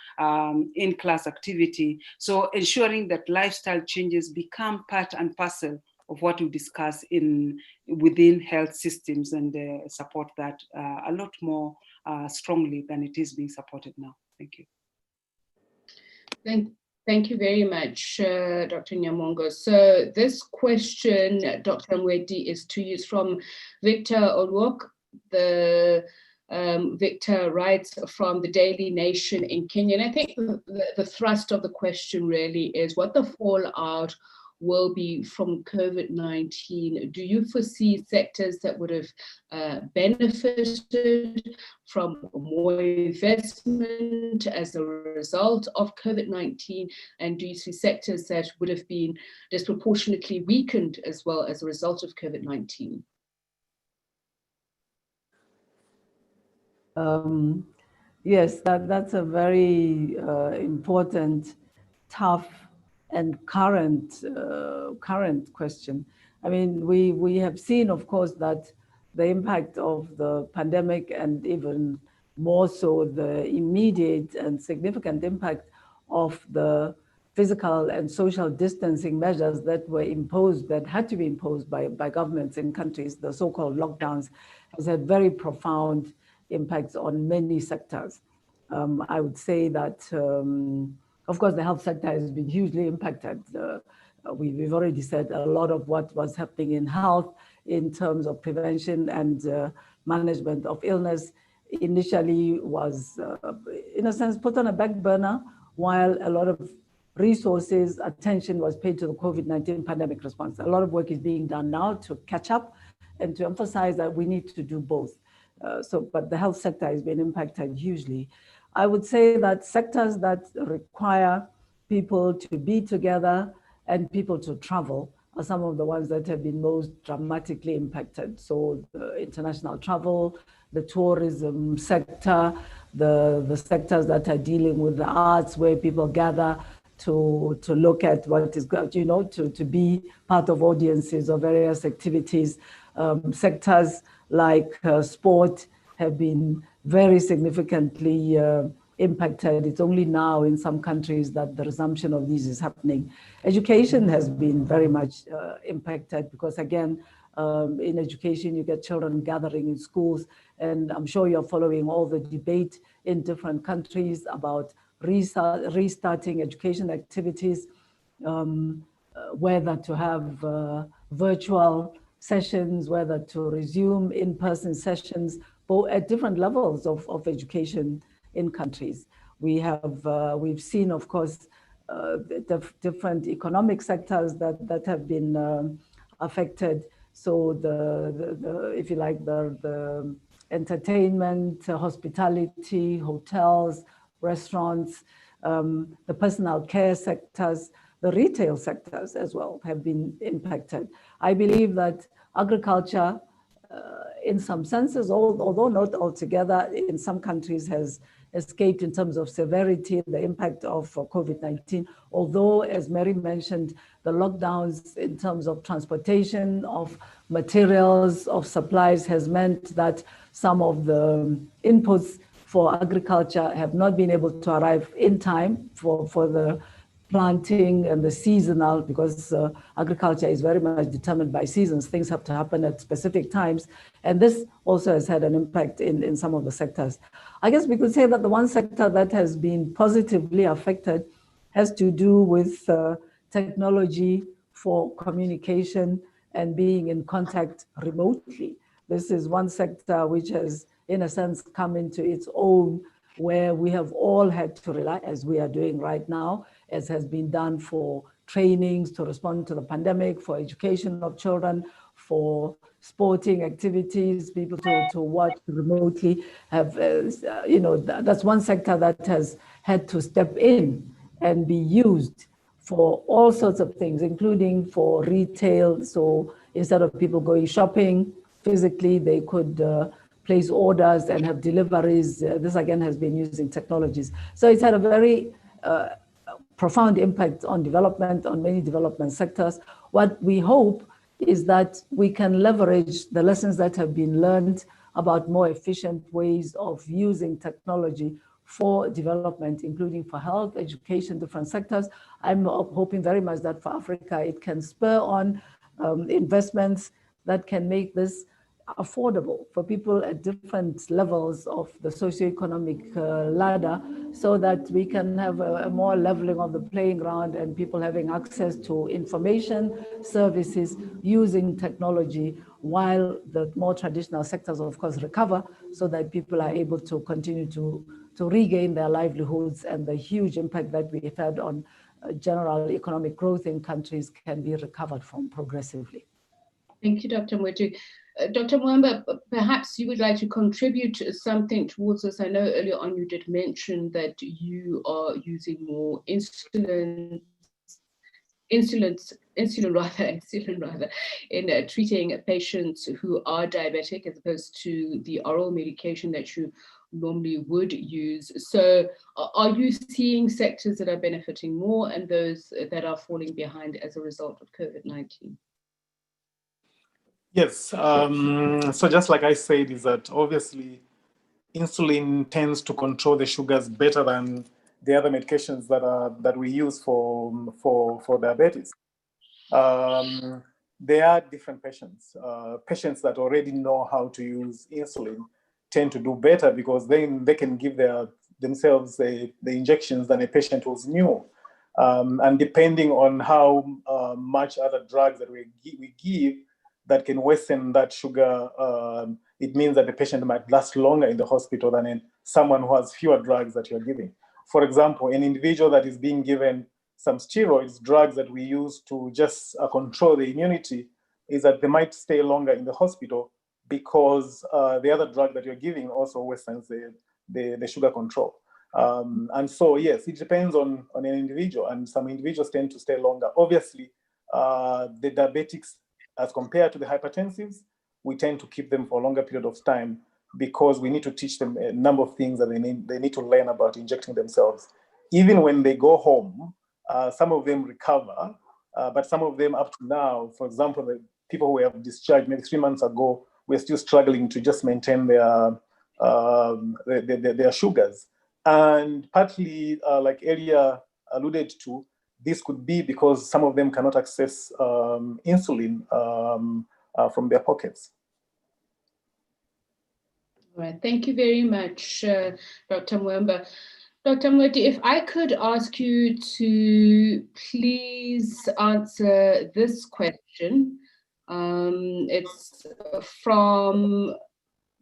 in-class activity. So ensuring that lifestyle changes become part and parcel of what we discuss within health systems and support that a lot more strongly than it is being supported now. Thank you. Thank you very much, Dr. Nyamongo. So this question, Dr. Mwedi, is to you. It's from Victor Olwok. Victor writes from the Daily Nation in Kenya. And I think the thrust of the question really is what the fallout will be from COVID-19. Do you foresee sectors that would have benefited from more investment as a result of COVID-19? And do you see sectors that would have been disproportionately weakened as well as a result of COVID-19? Yes, that's a very important, tough, and current question. I mean, we have seen, of course, that the impact of the pandemic, and even more so the immediate and significant impact of the physical and social distancing measures that were imposed, that had to be imposed by governments in countries, the so-called lockdowns, has had very profound impacts on many sectors. I would say that, of course, the health sector has been hugely impacted. We've already said a lot of what was happening in health in terms of prevention and management of illness initially was, in a sense, put on a back burner, while a lot of resources, attention was paid to the COVID-19 pandemic response. A lot of work is being done now to catch up and to emphasize that we need to do both. But the health sector has been impacted hugely. I would say that sectors that require people to be together and people to travel are some of the ones that have been most dramatically impacted. So the international travel, the tourism sector, the sectors that are dealing with the arts, where people gather to look at what is, to be part of audiences or various activities. Sectors like sport have been very significantly impacted. It's only now in some countries that the resumption of these is happening. Education has been very much impacted because, again, in education, you get children gathering in schools, and I'm sure you're following all the debate in different countries about restarting education activities, whether to have virtual sessions, whether to resume in-person sessions, both at different levels of education in countries. We've seen, of course, different economic sectors that have been affected. So if you like, the entertainment, hospitality, hotels, restaurants, the personal care sectors, the retail sectors as well have been impacted. I believe that agriculture, in some senses, although not altogether, in some countries has escaped in terms of severity, the impact of COVID-19. Although, as Mary mentioned, the lockdowns in terms of transportation, of materials, of supplies has meant that some of the inputs for agriculture have not been able to arrive in time for the planting and the seasonal, because agriculture is very much determined by seasons. Things have to happen at specific times. And this also has had an impact in some of the sectors. I guess we could say that the one sector that has been positively affected has to do with technology for communication and being in contact remotely. This is one sector which has, in a sense, come into its own, where we have all had to rely, as we are doing right now, as has been done for trainings to respond to the pandemic, for education of children, for sporting activities, people to watch remotely. That's one sector that has had to step in and be used for all sorts of things, including for retail. So instead of people going shopping physically, they could place orders and have deliveries. This again has been using technologies. So it's had a very profound impact on development, on many development sectors. What we hope is that we can leverage the lessons that have been learned about more efficient ways of using technology for development, including for health, education, different sectors. I'm hoping very much that for Africa, it can spur on investments that can make this affordable for people at different levels of the socioeconomic ladder, so that we can have a more leveling of the playing ground and people having access to information, services, using technology, while the more traditional sectors, of course, recover, so that people are able to continue to regain their livelihoods, and the huge impact that we've had on general economic growth in countries can be recovered from progressively. Thank you, Dr. Mwetu. Dr. Mwamba, perhaps you would like to contribute something towards this. I know earlier on you did mention that you are using more insulin in treating patients who are diabetic, as opposed to the oral medication that you normally would use. So are you seeing sectors that are benefiting more and those that are falling behind as a result of COVID-19? Yes. So just like I said, is that obviously insulin tends to control the sugars better than the other medications that we use for diabetes. There are different patients. Patients that already know how to use insulin tend to do better because then they can give themselves the injections than a patient who's new. And depending on how much other drugs that we give that can worsen that sugar, it means that the patient might last longer in the hospital than someone who has fewer drugs that you're giving. For example, an individual that is being given some steroids, drugs that we use to just control the immunity, is that they might stay longer in the hospital because the other drug that you're giving also worsens the sugar control. And so, yes, it depends on an individual, and some individuals tend to stay longer. Obviously, the diabetics, as compared to the hypertensives, we tend to keep them for a longer period of time because we need to teach them a number of things that they need to learn about injecting themselves. Even when they go home, some of them recover, but some of them up to now, for example, the people who have discharged maybe 3 months ago, we're still struggling to just maintain their sugars. And partly, like earlier alluded to, this could be because some of them cannot access insulin from their pockets. All right, thank you very much, Dr. Mwemba. Dr. Mweti, if I could ask you to please answer this question. It's from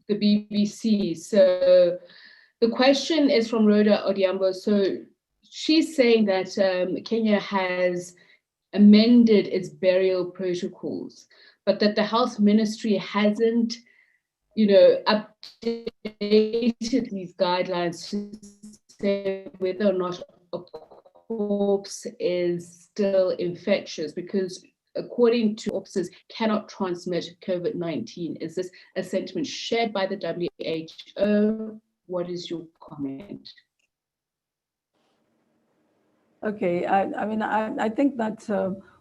the BBC. So the question is from Rhoda Odhiambo. So she's saying that Kenya has amended its burial protocols, but that the health ministry hasn't, updated these guidelines to say whether or not a corpse is still infectious, because according to corpses cannot transmit COVID-19. Is this a sentiment shared by the WHO? What is your comment? Okay, I think that,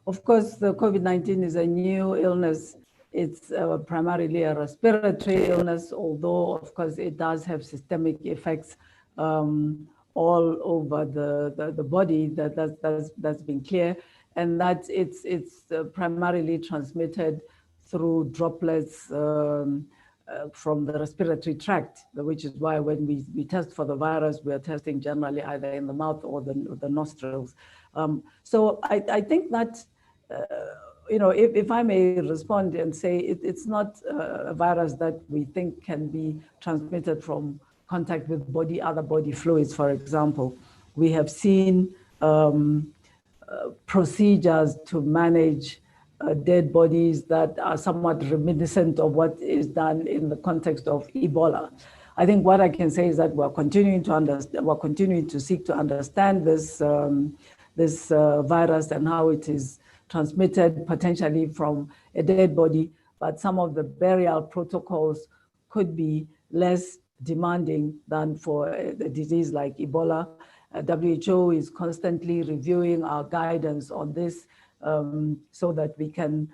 of course, the COVID-19 is a new illness. It's primarily a respiratory illness, although, of course, it does have systemic effects all over the body. That's been clear, and that it's primarily transmitted through droplets from the respiratory tract, which is why when we test for the virus, we are testing generally either in the mouth or the nostrils. So I think that, if I may respond and say it's not a virus that we think can be transmitted from contact with other body fluids, for example. We have seen procedures to manage dead bodies that are somewhat reminiscent of what is done in the context of Ebola. I think what I can say is that we're continuing to seek to understand this virus and how it is transmitted potentially from a dead body, but some of the burial protocols could be less demanding than for a disease like Ebola. WHO is constantly reviewing our guidance on this so that we can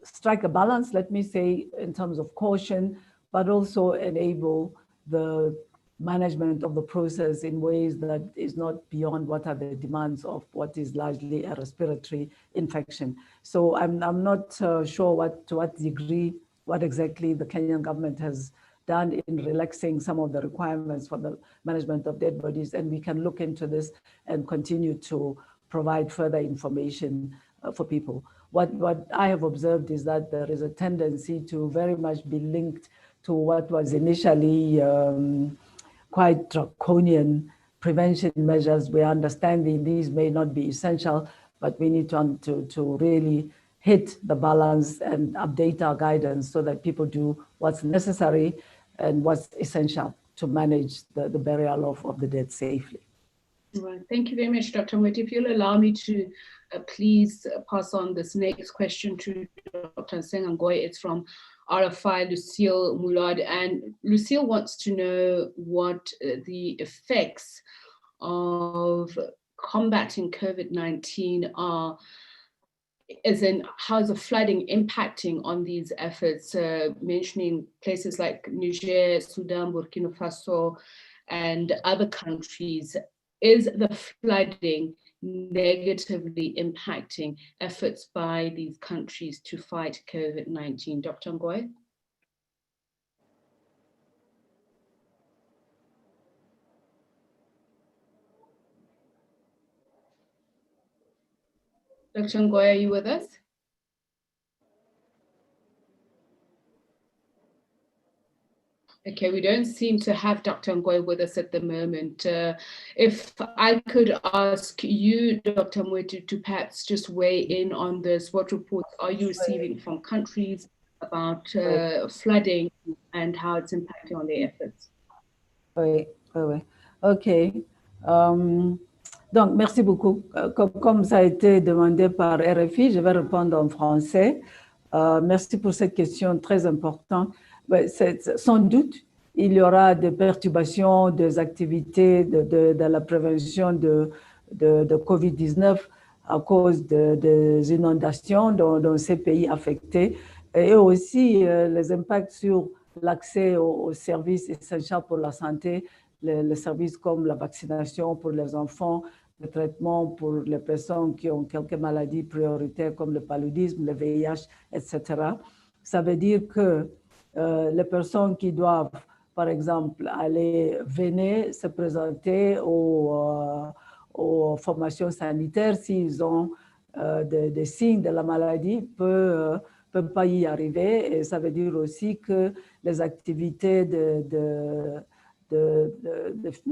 strike a balance, let me say, in terms of caution, but also enable the management of the process in ways that is not beyond what are the demands of what is largely a respiratory infection. So I'm not sure to what degree, what exactly the Kenyan government has done in relaxing some of the requirements for the management of dead bodies, and we can look into this and continue to provide further information for people. What I have observed is that there is a tendency to very much be linked to what was initially quite draconian prevention measures. We're understanding these may not be essential, but we need to really hit the balance and update our guidance so that people do what's necessary and what's essential to manage the burial of the dead safely. Right. Thank you very much, Dr. Mweti. If you'll allow me to please pass on this next question to Dr. Nsenga-Ngoyi. It's from RFI Lucille Moulard, and Lucille wants to know what the effects of combating COVID-19 are as in how's the flooding impacting on these efforts, mentioning places like Niger, Sudan, Burkina Faso, and other countries. Is the flooding negatively impacting efforts by these countries to fight COVID-19? Dr. Ngoy? Dr. Ngoy, are you with us? Okay, we don't seem to have Dr. Ngoy with us at the moment. If I could ask you, Dr. Ngoy, to perhaps just weigh in on this. What reports are you receiving from countries about flooding and how it's impacting on their efforts? Oui, oui, oui. OK. Donc, merci beaucoup. Comme ça a été demandé par RFI, je vais répondre en français. Merci pour cette question très importante. Sans doute, il y aura des perturbations des activités de la prévention de COVID-19 à cause des inondations dans ces pays affectés et aussi les impacts sur l'accès aux services essentiels pour la santé, les services comme la vaccination pour les enfants, le traitement pour les personnes qui ont quelques maladies prioritaires comme le paludisme, le VIH, etc. Ça veut dire que les personnes qui doivent, par exemple, venir se présenter aux formations sanitaires, s'ils ont des signes de la maladie, peuvent pas y arriver. Et ça veut dire aussi que les activités de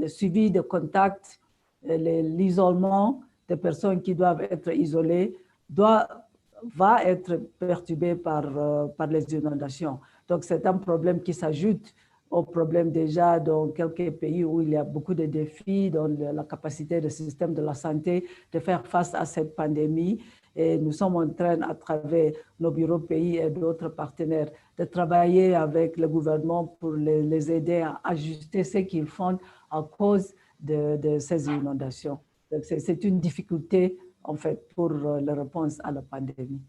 suivi de contact, l'isolement des personnes qui doivent être isolées va être perturbé par les inondations. Donc, c'est un problème qui s'ajoute au problème déjà dans quelques pays où il y a beaucoup de défis dans la capacité du système de la santé de faire face à cette pandémie. Et nous sommes en train, à travers nos bureaux pays et d'autres partenaires, de travailler avec le gouvernement pour les aider à ajuster ce qu'ils font à cause de ces inondations. Donc, c'est une difficulté, en fait, pour la réponse à la pandémie.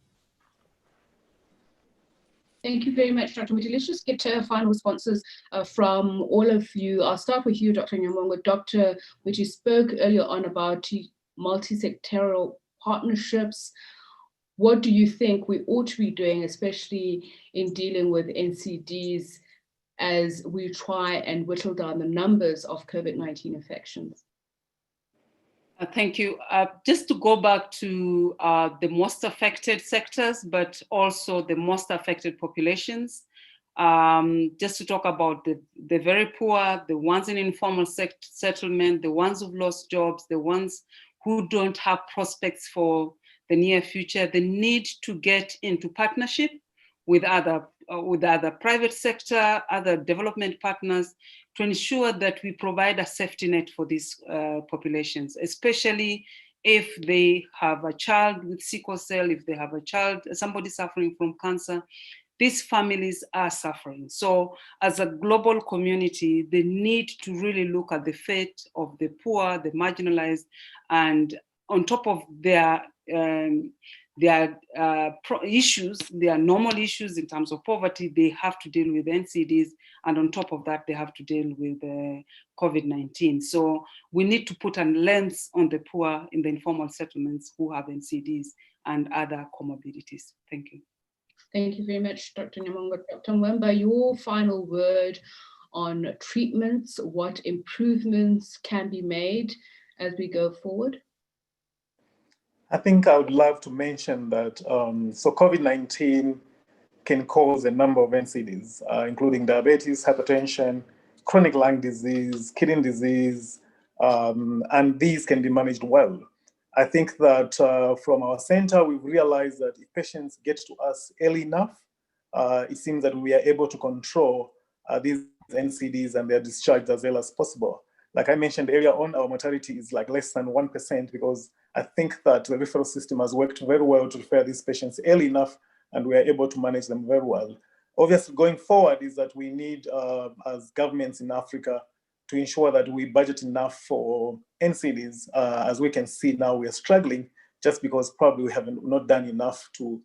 Thank you very much, Dr. Muti. Let's just get to final responses from all of you. I'll start with you, Dr. Nyamongo. Dr. Muti spoke earlier on about multi-sectoral partnerships. What do you think we ought to be doing, especially in dealing with NCDs as we try and whittle down the numbers of COVID-19 infections? Thank you. Just to go back to the most affected sectors, but also the most affected populations, just to talk about the very poor, the ones in informal settlement, the ones who've lost jobs, the ones who don't have prospects for the near future, the need to get into partnership with other private sector, other development partners, to ensure that we provide a safety net for these populations, especially if they have a child with sickle cell, if they have a child, somebody suffering from cancer. These families are suffering. So as a global community, they need to really look at the fate of the poor, the marginalized, and on top of their issues, their normal issues in terms of poverty, they have to deal with NCDs, and on top of that, they have to deal with COVID-19. So we need to put a lens on the poor in the informal settlements who have NCDs and other comorbidities. Thank you. Thank you very much, Dr. Nyamongo. Dr. Mwemba, your final word on treatments, what improvements can be made as we go forward? I think I would love to mention that so COVID-19 can cause a number of NCDs, including diabetes, hypertension, chronic lung disease, kidney disease, and these can be managed well. I think that from our center, we've realized that if patients get to us early enough, it seems that we are able to control these NCDs and their discharge as well as possible. Like I mentioned earlier on, our mortality is like less than 1% because I think that the referral system has worked very well to refer these patients early enough, and we are able to manage them very well. Obviously, going forward is that we need, as governments in Africa, to ensure that we budget enough for NCDs. As we can see now, we are struggling just because probably we have not done enough to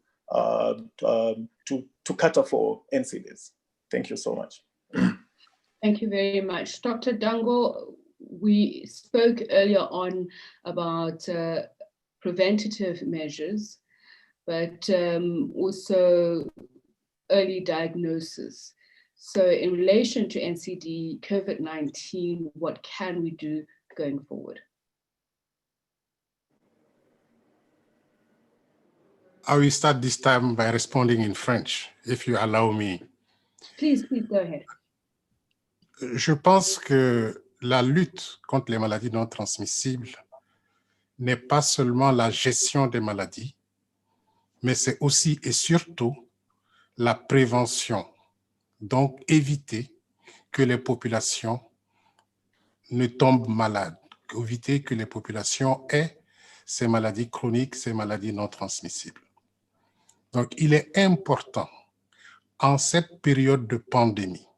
cater for NCDs. Thank you so much. Thank you very much. Dr. Dango, we spoke earlier on about preventative measures, but also early diagnosis. So in relation to NCD, COVID-19, what can we do going forward? I will start this time by responding in French, if you allow me. Please go ahead. Je pense que la lutte contre les maladies non transmissibles n'est pas seulement la gestion des maladies, mais c'est aussi et surtout la prévention. Donc, éviter que les populations ne tombent malades, éviter que les populations aient ces maladies chroniques, ces maladies non transmissibles. Donc, il est important, en cette période de pandémie,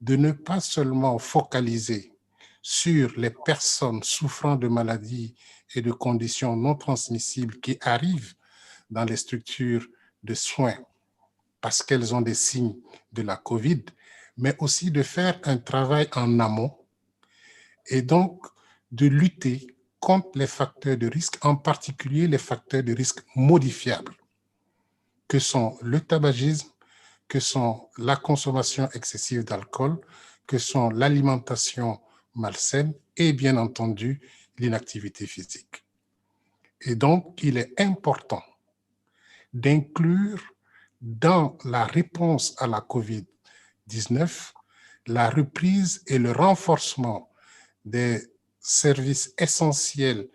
de ne pas seulement focaliser sur les personnes souffrant de maladies et de conditions non transmissibles qui arrivent dans les structures de soins parce qu'elles ont des signes de la COVID, mais aussi de faire un travail en amont et donc de lutter contre les facteurs de risque, en particulier les facteurs de risque modifiables, que sont le tabagisme, que sont la consommation excessive d'alcool, que sont l'alimentation malsaine et bien entendu l'inactivité physique. Et donc, il est important d'inclure dans la réponse à la COVID-19 la reprise et le renforcement des services essentiels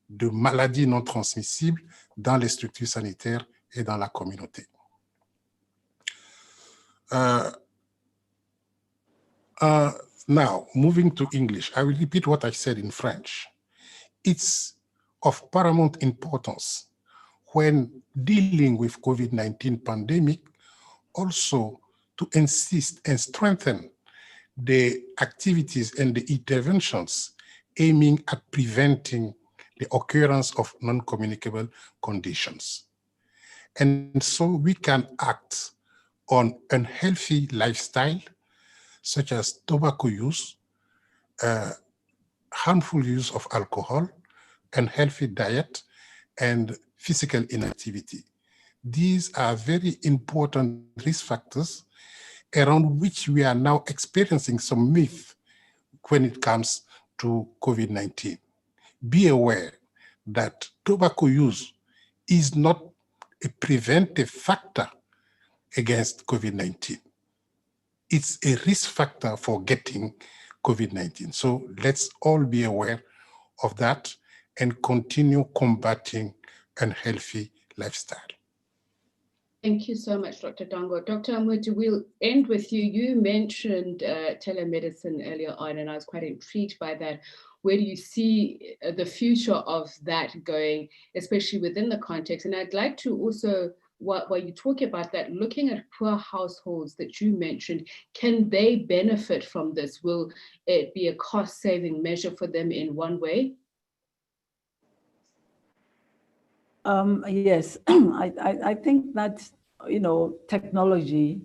de maladies non transmissibles dans les structures sanitaires et dans la communauté. Now, moving to English, I will repeat what I said in French. It's of paramount importance when dealing with COVID-19 pandemic also to insist and strengthen the activities and the interventions aiming at preventing the occurrence of non-communicable conditions. And so we can act on unhealthy lifestyle, such as tobacco use, harmful use of alcohol, unhealthy diet, and physical inactivity. These are very important risk factors around which we are now experiencing some myth when it comes to COVID-19. Be aware that tobacco use is not a preventive factor against COVID-19. It's a risk factor for getting COVID-19. So let's all be aware of that and continue combating unhealthy lifestyle. Thank you so much, Dr. Dango. Dr. Amodu, we'll end with you. You mentioned telemedicine earlier on, and I was quite intrigued by that. Where do you see the future of that going, especially within the context? And I'd like to also, while you talk about that, looking at poor households that you mentioned, can they benefit from this? Will it be a cost-saving measure for them in one way? Yes, I think that, technology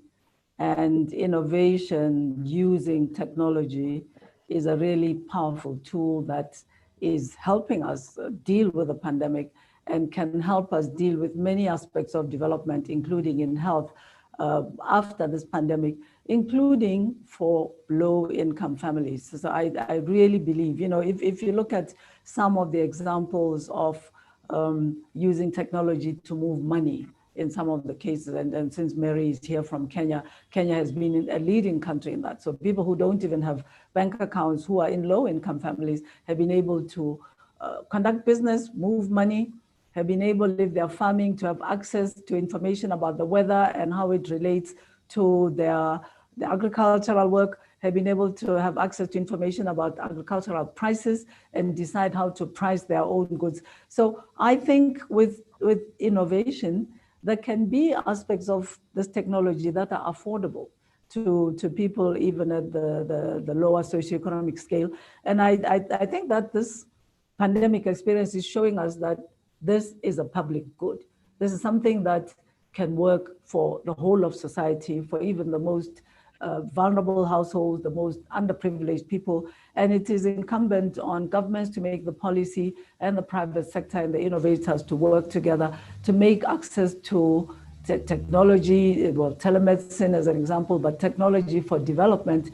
and innovation using technology is a really powerful tool that is helping us deal with the pandemic and can help us deal with many aspects of development, including in health after this pandemic, including for low-income families. So I really believe, if you look at some of the examples of using technology to move money in some of the cases, and since Mary is here from Kenya, Kenya has been a leading country in that. So people who don't even have bank accounts, who are in low-income families, have been able to conduct business, move money, have been able, if they're farming, to have access to information about the weather and how it relates to the agricultural work, have been able to have access to information about agricultural prices and decide how to price their own goods. So I think with innovation, there can be aspects of this technology that are affordable to people even at the lower socioeconomic scale. And I think that this pandemic experience is showing us that this is a public good. This is something that can work for the whole of society, for even the most vulnerable households, the most underprivileged people. And it is incumbent on governments to make the policy and the private sector and the innovators to work together to make access to technology, well, telemedicine as an example, but technology for development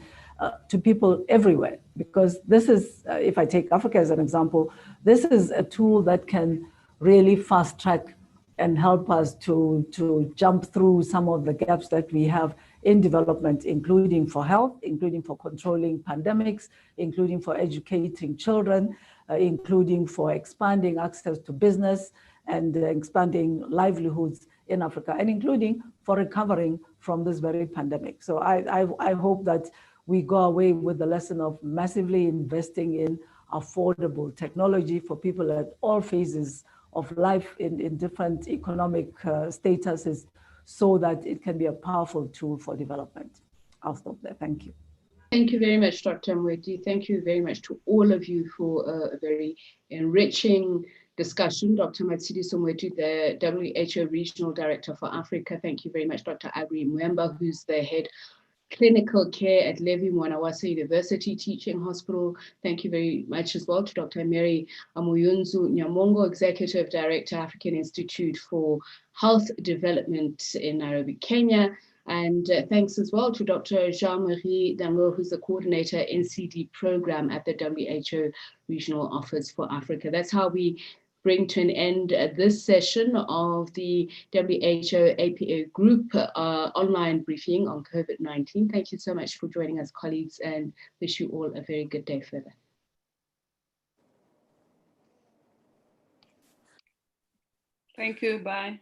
to people everywhere. Because this is, if I take Africa as an example, this is a tool that can really fast track and help us to jump through some of the gaps that we have in development, including for health, including for controlling pandemics, including for educating children, including for expanding access to business and expanding livelihoods in Africa, and including for recovering from this very pandemic. So I hope that we go away with the lesson of massively investing in affordable technology for people at all phases of life in different economic statuses, so that it can be a powerful tool for development. I'll stop there. Thank you. Thank you very much, Dr. Moeti. Thank you very much to all of you for a very enriching discussion. Dr. Matshidiso Moeti, the WHO Regional Director for Africa. Thank you very much, Dr. Abri Mwemba, who's the head clinical care at Levi Mwanawasa University Teaching Hospital. Thank you very much as well to Dr. Mary Amuyunzu Nyamongo, Executive Director, African Institute for Health Development in Nairobi, Kenya. And thanks as well to Dr. Jean-Marie Dango, who's the coordinator NCD program at the WHO Regional Office for Africa. That's how we bring to an end this session of the WHO APA Group online briefing on COVID-19. Thank you so much for joining us, colleagues, and wish you all a very good day further. Thank you. Bye.